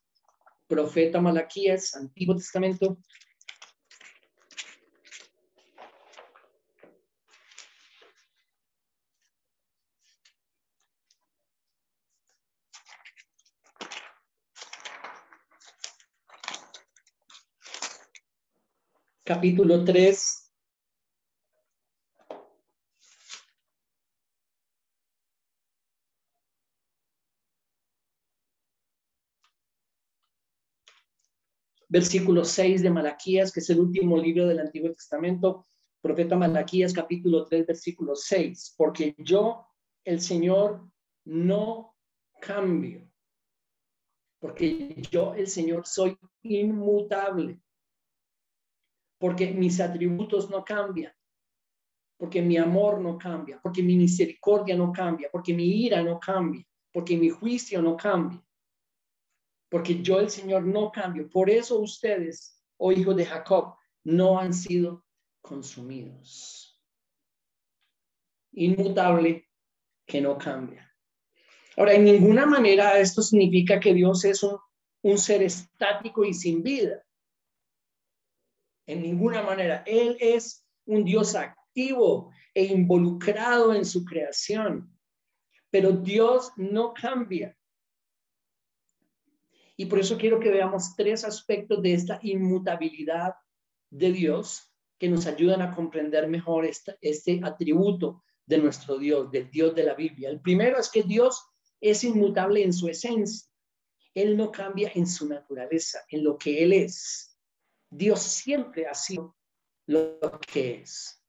profeta Malaquías, Antiguo Testamento. Capítulo 3. Versículo 6 de Malaquías, que es el último libro del Antiguo Testamento. Profeta Malaquías, capítulo 3, versículo 6. Porque yo, el Señor, no cambio. Porque yo, el Señor, soy inmutable. Porque mis atributos no cambian. Porque mi amor no cambia. Porque mi misericordia no cambia. Porque mi ira no cambia. Porque mi juicio no cambia. Porque yo, el Señor, no cambio. Por eso ustedes, oh hijos de Jacob, no han sido consumidos. Inmutable, que no cambia. Ahora, en ninguna manera esto significa que Dios es un ser estático y sin vida. En ninguna manera. Él es un Dios activo e involucrado en su creación. Pero Dios no cambia. Y por eso quiero que veamos 3 aspectos de esta inmutabilidad de Dios que nos ayudan a comprender mejor este atributo de nuestro Dios, del Dios de la Biblia. El primero es que Dios es inmutable en su esencia. Él no cambia en su naturaleza, en lo que Él es. Dios siempre ha sido lo que es.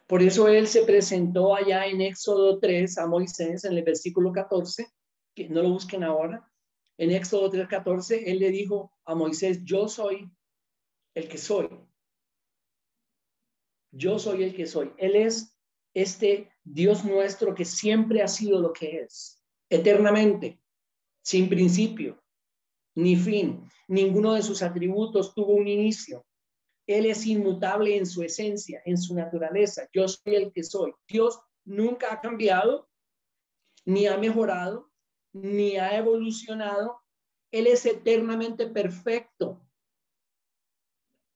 Por eso Él se presentó allá en Éxodo 3 a Moisés en el versículo 14, que no lo busquen ahora. En Éxodo 3:14, Él le dijo a Moisés, yo soy el que soy. Yo soy el que soy. Él es este Dios nuestro que siempre ha sido lo que es, eternamente, sin principio, ni fin. Ninguno de sus atributos tuvo un inicio. Él es inmutable en su esencia, en su naturaleza. Yo soy el que soy. Dios nunca ha cambiado, ni ha mejorado, ni ha evolucionado. Él es eternamente perfecto.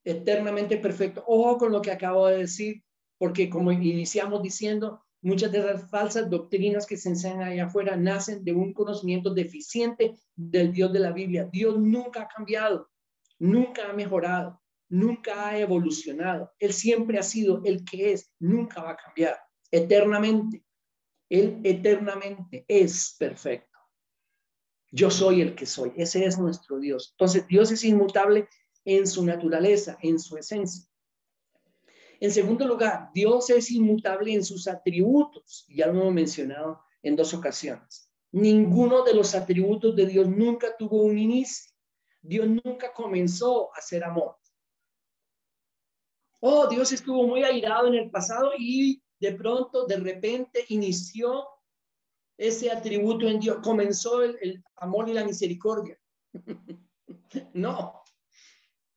Eternamente perfecto. Ojo con lo que acabo de decir, porque como iniciamos diciendo, muchas de las falsas doctrinas que se enseñan allá afuera nacen de un conocimiento deficiente del Dios de la Biblia. Dios nunca ha cambiado, nunca ha mejorado, nunca ha evolucionado. Él siempre ha sido el que es, nunca va a cambiar, eternamente. Él eternamente es perfecto. Yo soy el que soy. Ese es nuestro Dios. Entonces, Dios es inmutable en su naturaleza, en su esencia. En segundo lugar, Dios es inmutable en sus atributos. Ya lo hemos mencionado en 2 ocasiones. Ninguno de los atributos de Dios nunca tuvo un inicio. Dios nunca comenzó a ser amor. Oh, Dios estuvo muy airado en el pasado y de pronto, de repente, inició ese atributo en Dios. Comenzó el amor y la misericordia. No.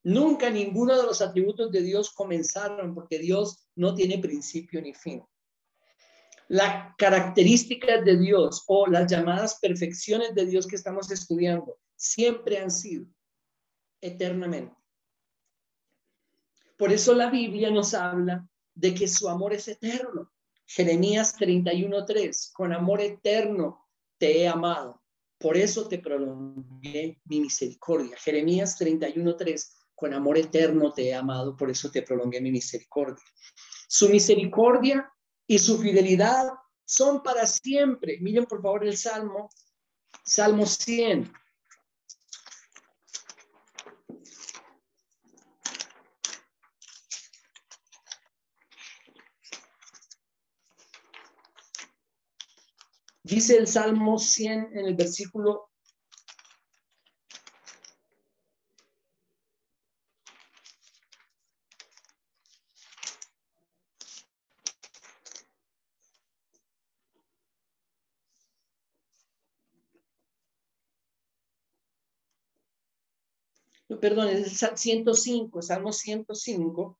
Nunca ninguno de los atributos de Dios comenzaron, porque Dios no tiene principio ni fin. Las características de Dios o las llamadas perfecciones de Dios que estamos estudiando siempre han sido eternamente. Por eso la Biblia nos habla de que su amor es eterno. Jeremías 31:3, con amor eterno te he amado, por eso te prolongué mi misericordia. Jeremías 31:3, con amor eterno te he amado, por eso te prolongué mi misericordia. Su misericordia y su fidelidad son para siempre. Miren por favor el Salmo 100. Dice el Salmo 100 en el versículo 105, Salmo 105,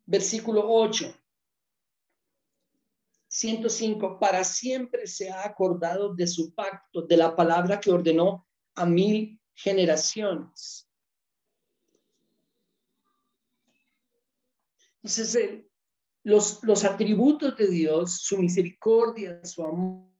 versículo 8. 105, para siempre se ha acordado de su pacto, de la palabra que ordenó a 1000 generaciones. Entonces, los atributos de Dios, su misericordia, su amor,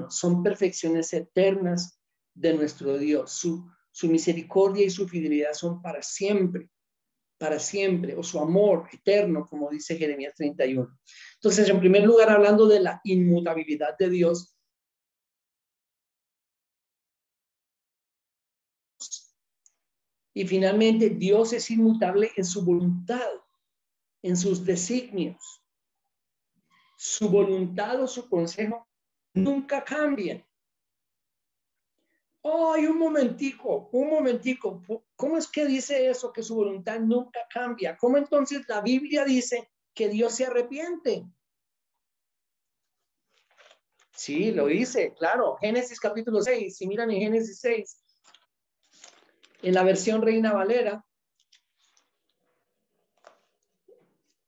son perfecciones eternas de nuestro Dios. Su misericordia y su fidelidad son para siempre, o su amor eterno, como dice Jeremías 31. Entonces, en primer lugar, hablando de la inmutabilidad de Dios, y finalmente, Dios es inmutable en su voluntad, en sus designios. Su voluntad o su consejo nunca cambian. ¡Ay, un momentico! ¿Cómo es que dice eso, que su voluntad nunca cambia? ¿Cómo entonces la Biblia dice que Dios se arrepiente? Sí, lo dice, claro. Génesis capítulo 6. Si miran en Génesis 6, en la versión Reina Valera,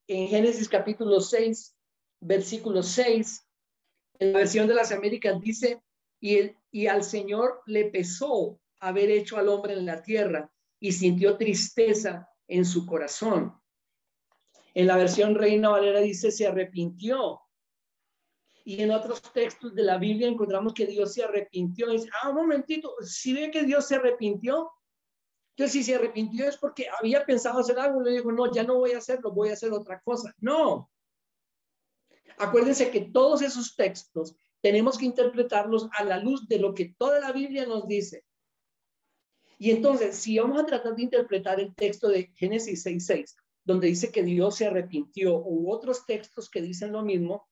en Génesis capítulo 6, versículo 6, en la versión de las Américas dice, y al Señor le pesó haber hecho al hombre en la tierra y sintió tristeza en su corazón. En la versión Reina Valera dice, se arrepintió. Y en otros textos de la Biblia encontramos que Dios se arrepintió. Y dice, un momentito, si ve que Dios se arrepintió, entonces si se arrepintió es porque había pensado hacer algo, le dijo, no, ya no voy a hacerlo, voy a hacer otra cosa. No. Acuérdense que todos esos textos tenemos que interpretarlos a la luz de lo que toda la Biblia nos dice. Y entonces, si vamos a tratar de interpretar el texto de Génesis 6:6, donde dice que Dios se arrepintió, u otros textos que dicen lo mismo,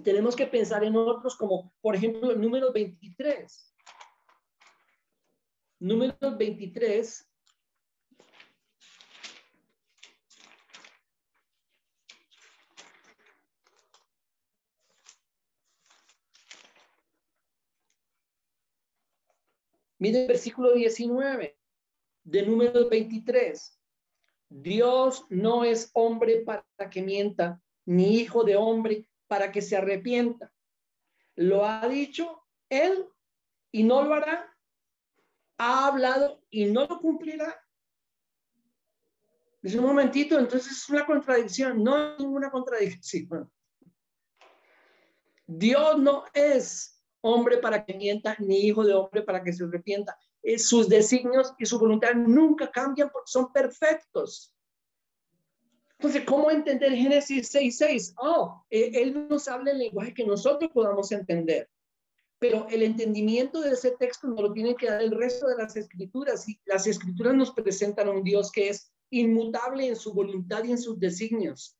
tenemos que pensar en otros como, por ejemplo, el número 23. Número 23. Mire el versículo 19 de número 23. Dios no es hombre para que mienta, ni hijo de hombre para que se arrepienta. Lo ha dicho él y no lo hará. Ha hablado y no lo cumplirá. Dice un momentito, entonces es una contradicción. No hay ninguna contradicción. Dios no es hombre para que mienta, ni hijo de hombre para que se arrepienta. Sus designios y su voluntad nunca cambian porque son perfectos. Entonces, ¿cómo entender Génesis 6:6? Él nos habla en lenguaje que nosotros podamos entender. Pero el entendimiento de ese texto nos lo tiene que dar el resto de las escrituras. Y las escrituras nos presentan a un Dios que es inmutable en su voluntad y en sus designios.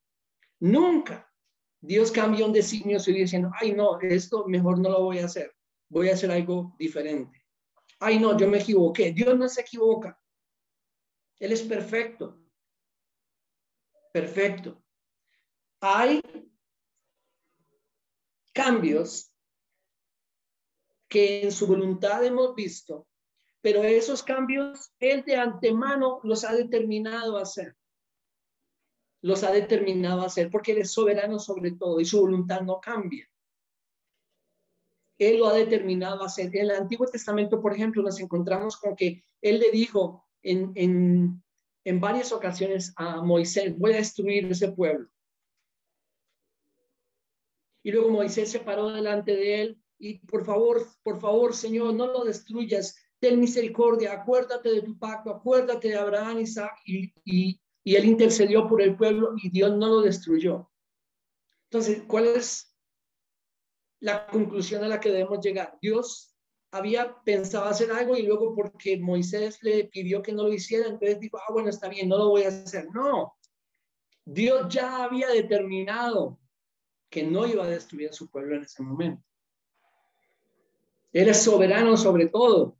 Nunca Dios cambia un designio y diciendo, ay no, esto mejor no lo voy a hacer. Voy a hacer algo diferente. Ay no, yo me equivoqué. Dios no se equivoca. Él es perfecto. Perfecto. Hay cambios que en su voluntad hemos visto, pero esos cambios Él de antemano los ha determinado a hacer. Los ha determinado a hacer porque Él es soberano sobre todo y su voluntad no cambia. Él lo ha determinado a hacer. En el Antiguo Testamento, por ejemplo, nos encontramos con que Él le dijo en varias ocasiones a Moisés, voy a destruir ese pueblo. Y luego Moisés se paró delante de él y por favor, Señor, no lo destruyas. Ten misericordia, acuérdate de tu pacto, acuérdate de Abraham, Isaac. Y él intercedió por el pueblo y Dios no lo destruyó. Entonces, ¿cuál es la conclusión a la que debemos llegar? Dios había pensado hacer algo y luego porque Moisés le pidió que no lo hiciera, entonces dijo, bueno, está bien, no lo voy a hacer. No, Dios ya había determinado que no iba a destruir a su pueblo en ese momento. Él es soberano sobre todo.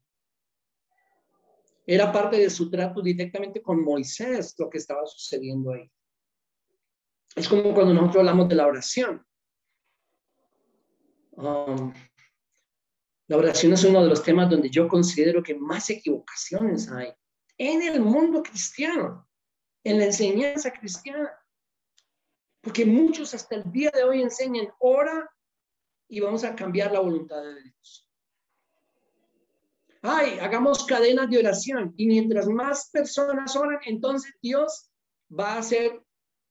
Era parte de su trato directamente con Moisés lo que estaba sucediendo ahí. Es como cuando nosotros hablamos de la oración. La oración es uno de los temas donde yo considero que más equivocaciones hay en el mundo cristiano, en la enseñanza cristiana. Porque muchos hasta el día de hoy enseñan, ora y vamos a cambiar la voluntad de Dios. Hagamos cadenas de oración y mientras más personas oran, entonces Dios va a ser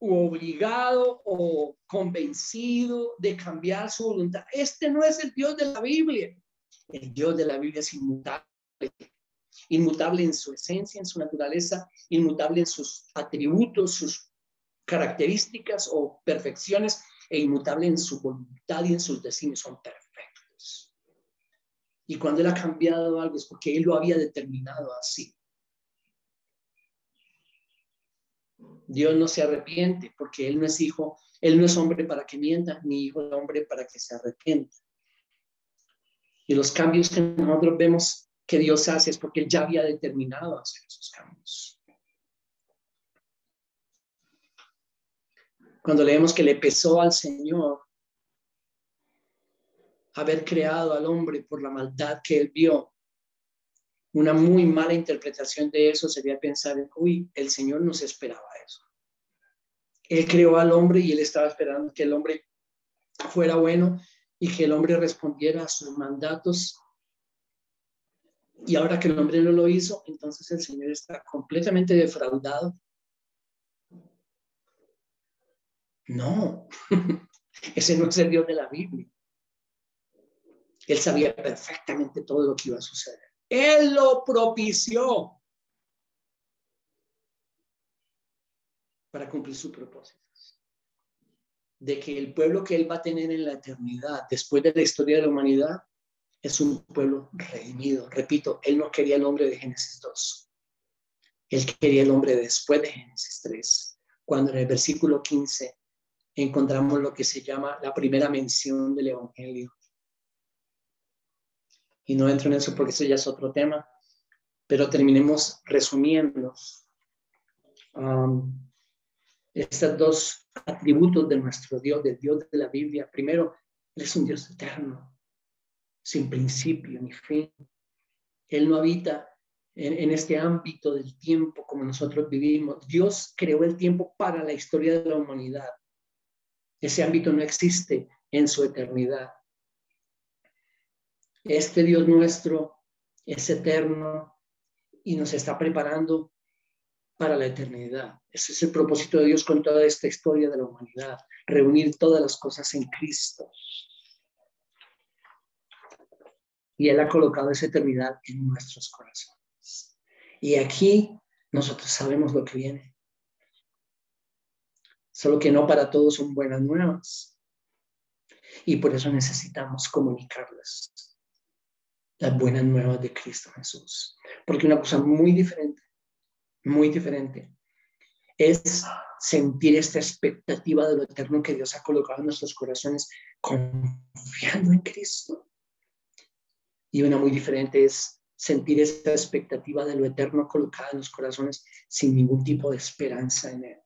obligado o convencido de cambiar su voluntad. Este no es el Dios de la Biblia. El Dios de la Biblia es inmutable. Inmutable en su esencia, en su naturaleza, inmutable en sus atributos, sus características o perfecciones, e inmutable en su voluntad y en sus designios. Son perfectos. Y cuando Él ha cambiado algo es porque Él lo había determinado así. Dios no se arrepiente porque Él no es hijo, Él no es hombre para que mienta, ni hijo de hombre para que se arrepienta. Y los cambios que nosotros vemos que Dios hace es porque Él ya había determinado hacer esos cambios. Cuando leemos que le pesó al Señor haber creado al hombre por la maldad que Él vio, una muy mala interpretación de eso sería pensar, el Señor no se esperaba eso. Él creó al hombre y Él estaba esperando que el hombre fuera bueno y que el hombre respondiera a sus mandatos. Y ahora que el hombre no lo hizo, entonces el Señor está completamente defraudado. No, ese no es el Dios de la Biblia. Él sabía perfectamente todo lo que iba a suceder. Él lo propició para cumplir sus propósitos. De que el pueblo que Él va a tener en la eternidad, después de la historia de la humanidad, es un pueblo redimido. Repito, Él no quería el hombre de Génesis 2. Él quería el hombre después de Génesis 3. Cuando en el versículo 15 encontramos lo que se llama la primera mención del Evangelio. Y no entro en eso porque eso ya es otro tema, pero terminemos resumiendo estos dos atributos de nuestro Dios, del Dios de la Biblia. Primero, Él es un Dios eterno, sin principio ni fin. Él no habita en este ámbito del tiempo como nosotros vivimos. Dios creó el tiempo para la historia de la humanidad. Ese ámbito no existe en su eternidad. Este Dios nuestro es eterno y nos está preparando para la eternidad. Ese es el propósito de Dios con toda esta historia de la humanidad, reunir todas las cosas en Cristo. Y Él ha colocado esa eternidad en nuestros corazones. Y aquí nosotros sabemos lo que viene. Solo que no para todos son buenas nuevas. Y por eso necesitamos comunicarles las buenas nuevas de Cristo Jesús. Porque una cosa muy diferente es sentir esta expectativa de lo eterno que Dios ha colocado en nuestros corazones confiando en Cristo. Y una muy diferente es sentir esta expectativa de lo eterno colocada en los corazones sin ningún tipo de esperanza en Él.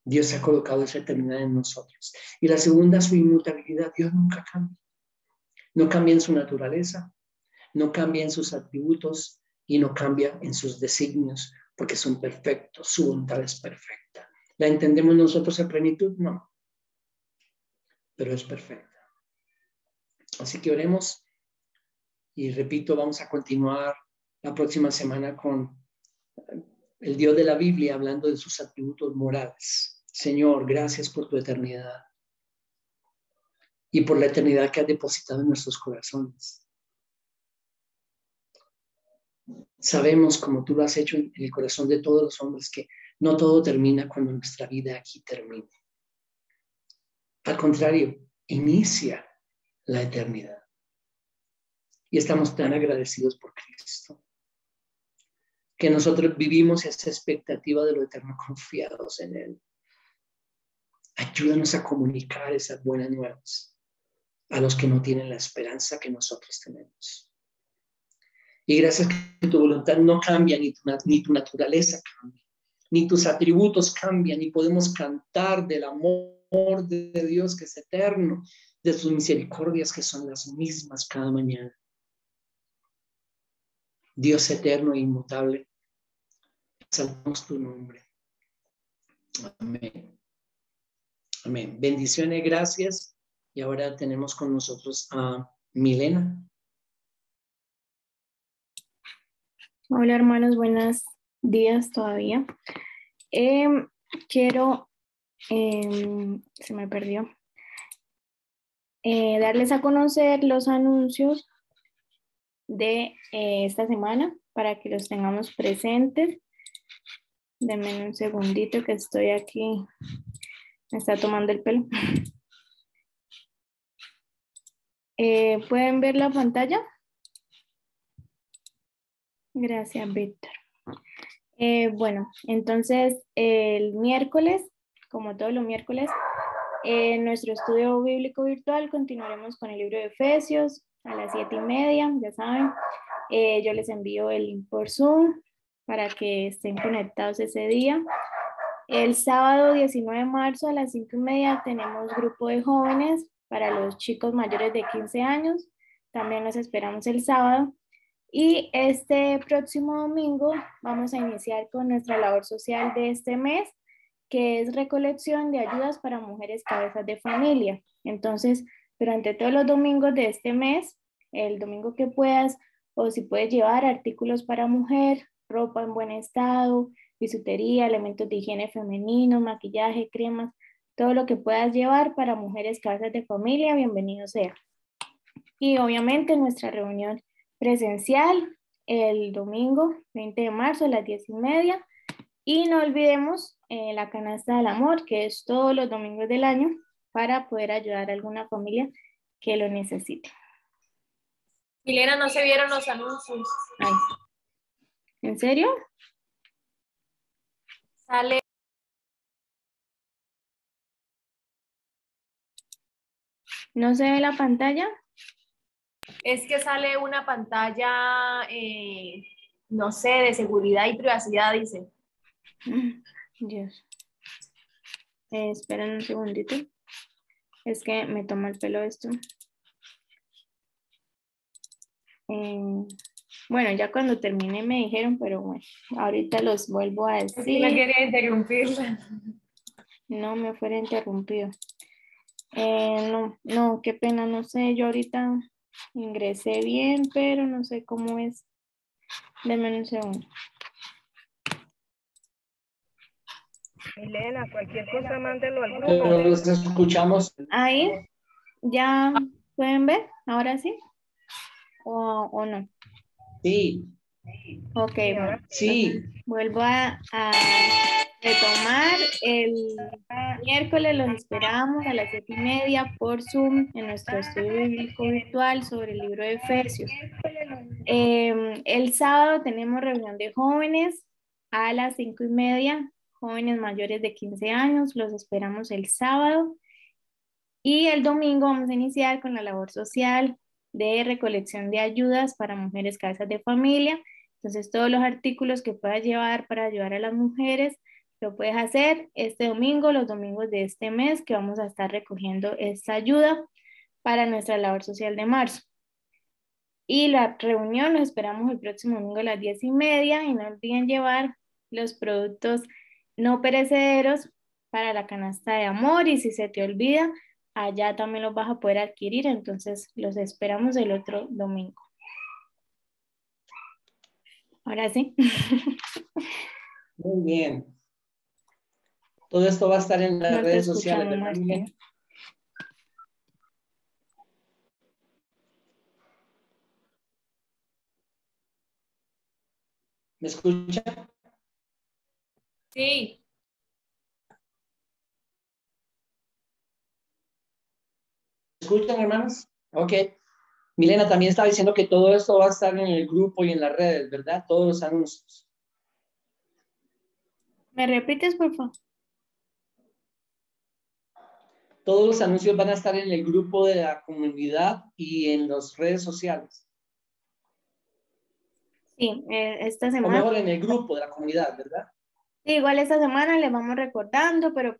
Dios ha colocado esa eternidad en nosotros. Y la segunda, su inmutabilidad. Dios nunca cambia. No cambia en su naturaleza, no cambia en sus atributos y no cambia en sus designios, porque son perfectos, su voluntad es perfecta. ¿La entendemos nosotros en plenitud? No, pero es perfecta. Así que oremos y repito, vamos a continuar la próxima semana con el Dios de la Biblia hablando de sus atributos morales. Señor, gracias por tu eternidad y por la eternidad que has depositado en nuestros corazones. Sabemos, como tú lo has hecho en el corazón de todos los hombres, que no todo termina cuando nuestra vida aquí termine. Al contrario, inicia la eternidad. Y estamos tan agradecidos por Cristo, que nosotros vivimos esa expectativa de lo eterno confiados en Él. Ayúdanos a comunicar esas buenas nuevas a los que no tienen la esperanza que nosotros tenemos. Y gracias que tu voluntad no cambia, ni tu naturaleza cambia, ni tus atributos cambian, y podemos cantar del amor de Dios que es eterno, de sus misericordias que son las mismas cada mañana. Dios eterno e inmutable, exaltamos tu nombre. Amén. Amén. Bendiciones, gracias. Y ahora tenemos con nosotros a Milena. Hola hermanos, buenos días todavía. Quiero, se me perdió, darles a conocer los anuncios de esta semana para que los tengamos presentes. Denme un segundito que estoy aquí, me está tomando el pelo. ¿Pueden ver la pantalla? Gracias, Víctor. Bueno, entonces el miércoles, como todos los miércoles, en nuestro estudio bíblico virtual continuaremos con el libro de Efesios a las 7:30, ya saben. Yo les envío el link por Zoom para que estén conectados ese día. El sábado 19 de marzo a las 5:30 tenemos grupo de jóvenes para los chicos mayores de 15 años. También los esperamos el sábado. Y este próximo domingo vamos a iniciar con nuestra labor social de este mes, que es recolección de ayudas para mujeres cabezas de familia. Entonces, durante todos los domingos de este mes, el domingo que puedas, o si puedes llevar artículos para mujer, ropa en buen estado, bisutería, elementos de higiene femenino, maquillaje, cremas, todo lo que puedas llevar para mujeres cabezas de familia, bienvenido sea. Y obviamente nuestra reunión presencial el domingo 20 de marzo a las 10:30. Y no olvidemos la canasta del amor, que es todos los domingos del año para poder ayudar a alguna familia que lo necesite. Milena, no se vieron los anuncios. Ay. ¿En serio? Sale. ¿No se ve la pantalla? Es que sale una pantalla, no sé, de seguridad y privacidad, dice. Dios. Esperen un segundito. Es que me toma el pelo esto. Bueno, ya cuando termine me dijeron, pero bueno, ahorita los vuelvo a decir. Sí, no quería interrumpirla. No me fuera interrumpido. No, qué pena, no sé, yo ahorita ingresé bien, pero no sé cómo es. Denme un segundo. Milena, cualquier cosa mándelo al grupo. Pero los escuchamos. Ahí, ¿ya pueden ver? ¿Ahora sí? ¿O no? Sí, Ok, bueno. sí. Vuelvo a retomar. El miércoles los esperamos a las 7:30 por Zoom en nuestro estudio bíblico virtual sobre el libro de Efesios. El sábado tenemos reunión de jóvenes a las 5:30, jóvenes mayores de 15 años, los esperamos el sábado. Y el domingo vamos a iniciar con la labor social de recolección de ayudas para mujeres cabezas de familia. Entonces, todos los artículos que puedas llevar para ayudar a las mujeres, lo puedes hacer este domingo, los domingos de este mes, que vamos a estar recogiendo esta ayuda para nuestra labor social de marzo. Y la reunión nos esperamos el próximo domingo a las 10:30 y no olviden llevar los productos no perecederos para la canasta de amor y si se te olvida, allá también los vas a poder adquirir, entonces los esperamos el otro domingo. Ahora sí. Muy bien. Todo esto va a estar en las No te redes sociales, escuchamos, ¿verdad, Milena? Martín. ¿Me escucha? Sí. ¿Me escuchan, hermanos? Ok. Milena también estaba diciendo que todo esto va a estar en el grupo y en las redes, ¿verdad? Todos los anuncios. ¿Me repites, por favor? Todos los anuncios van a estar en el grupo de la comunidad y en las redes sociales. Sí, esta O semana. mejor, en el grupo de la comunidad, ¿verdad? Sí, igual esta semana les vamos recordando, pero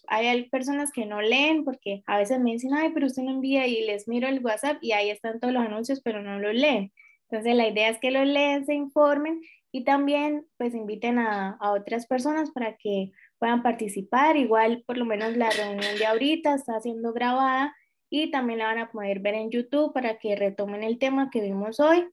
hay personas que no leen porque a veces me dicen, ay, pero usted no envía y les miro el WhatsApp y ahí están todos los anuncios, pero no los leen. Entonces la idea es que los lean, se informen y también pues inviten a otras personas para que puedan participar. Igual por lo menos la reunión de ahorita está siendo grabada y también la van a poder ver en YouTube para que retomen el tema que vimos hoy.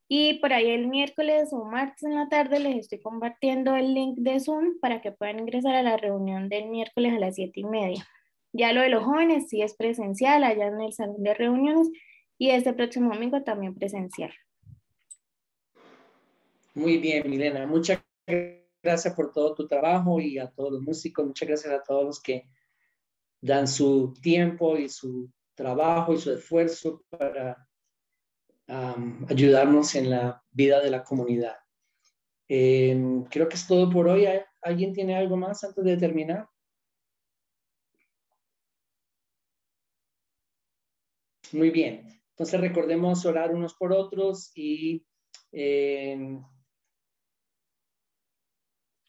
Y por ahí el miércoles o martes en la tarde les estoy compartiendo el link de Zoom para que puedan ingresar a la reunión del miércoles a las 7:30. Ya lo de los jóvenes sí es presencial allá en el salón de reuniones y este próximo domingo también presencial. Muy bien, Milena. Muchas gracias por todo tu trabajo y a todos los músicos. Muchas gracias a todos los que dan su tiempo y su trabajo y su esfuerzo para ayudarnos en la vida de la comunidad. Creo que es todo por hoy. ¿Alguien tiene algo más antes de terminar? Muy bien. Entonces recordemos orar unos por otros y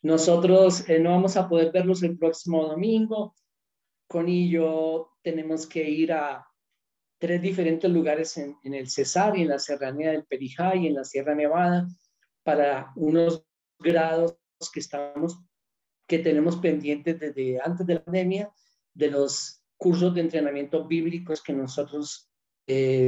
nosotros no vamos a poder verlos el próximo domingo. Connie y yo tenemos que ir a 3 diferentes lugares en el Cesar y en la Serranía del Perijá y en la Sierra Nevada para unos grados que tenemos pendientes desde antes de la pandemia de los cursos de entrenamiento bíblicos que nosotros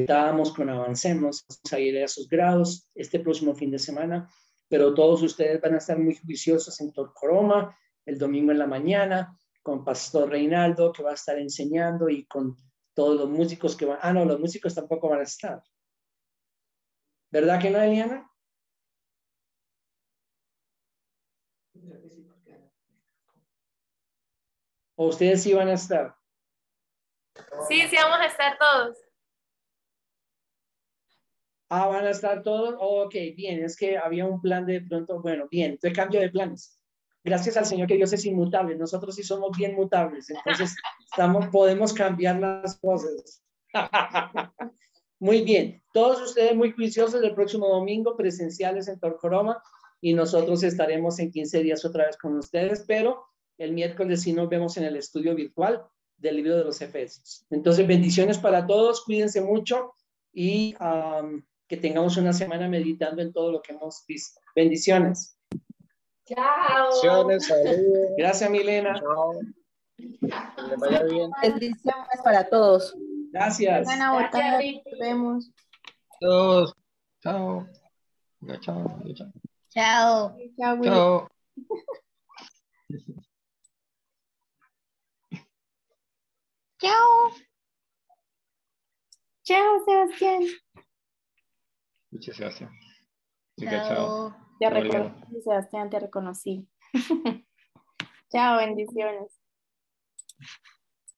dábamos con Avancemos. Vamos a ir a esos grados este próximo fin de semana, pero todos ustedes van a estar muy juiciosos en Torcoroma el domingo en la mañana con Pastor Reinaldo que va a estar enseñando y con todos los músicos que van. Ah, no, los músicos tampoco van a estar. ¿Verdad que no, Eliana? ¿O ustedes sí van a estar? Sí, sí, vamos a estar todos. Ah, ¿van a estar todos? Oh, ok, bien, es que había un plan de pronto, bueno, bien, entonces cambio de planes. Gracias al Señor que Dios es inmutable, nosotros sí somos bien mutables, entonces podemos cambiar las cosas. Muy bien, todos ustedes muy juiciosos el próximo domingo, presenciales en Torcoroma, y nosotros estaremos en 15 días otra vez con ustedes, pero el miércoles sí nos vemos en el estudio virtual del libro de los Efesios. Entonces, bendiciones para todos, cuídense mucho y que tengamos una semana meditando en todo lo que hemos visto. Bendiciones. Chao. Bendiciones, saludos. Gracias, Milena. Chao. Que les vaya bien. Bendiciones para todos. Gracias. Buena Gracias, votar, Vicky. nos vemos. Todos. Chao. Ya, chao. Ya, chao. Chao. Chao, Willy. Chao. Chao. Chao, Sebastián. Muchas gracias. Chao. Te Hasta luego. reconocí, Sebastián, te reconocí. Chao, bendiciones.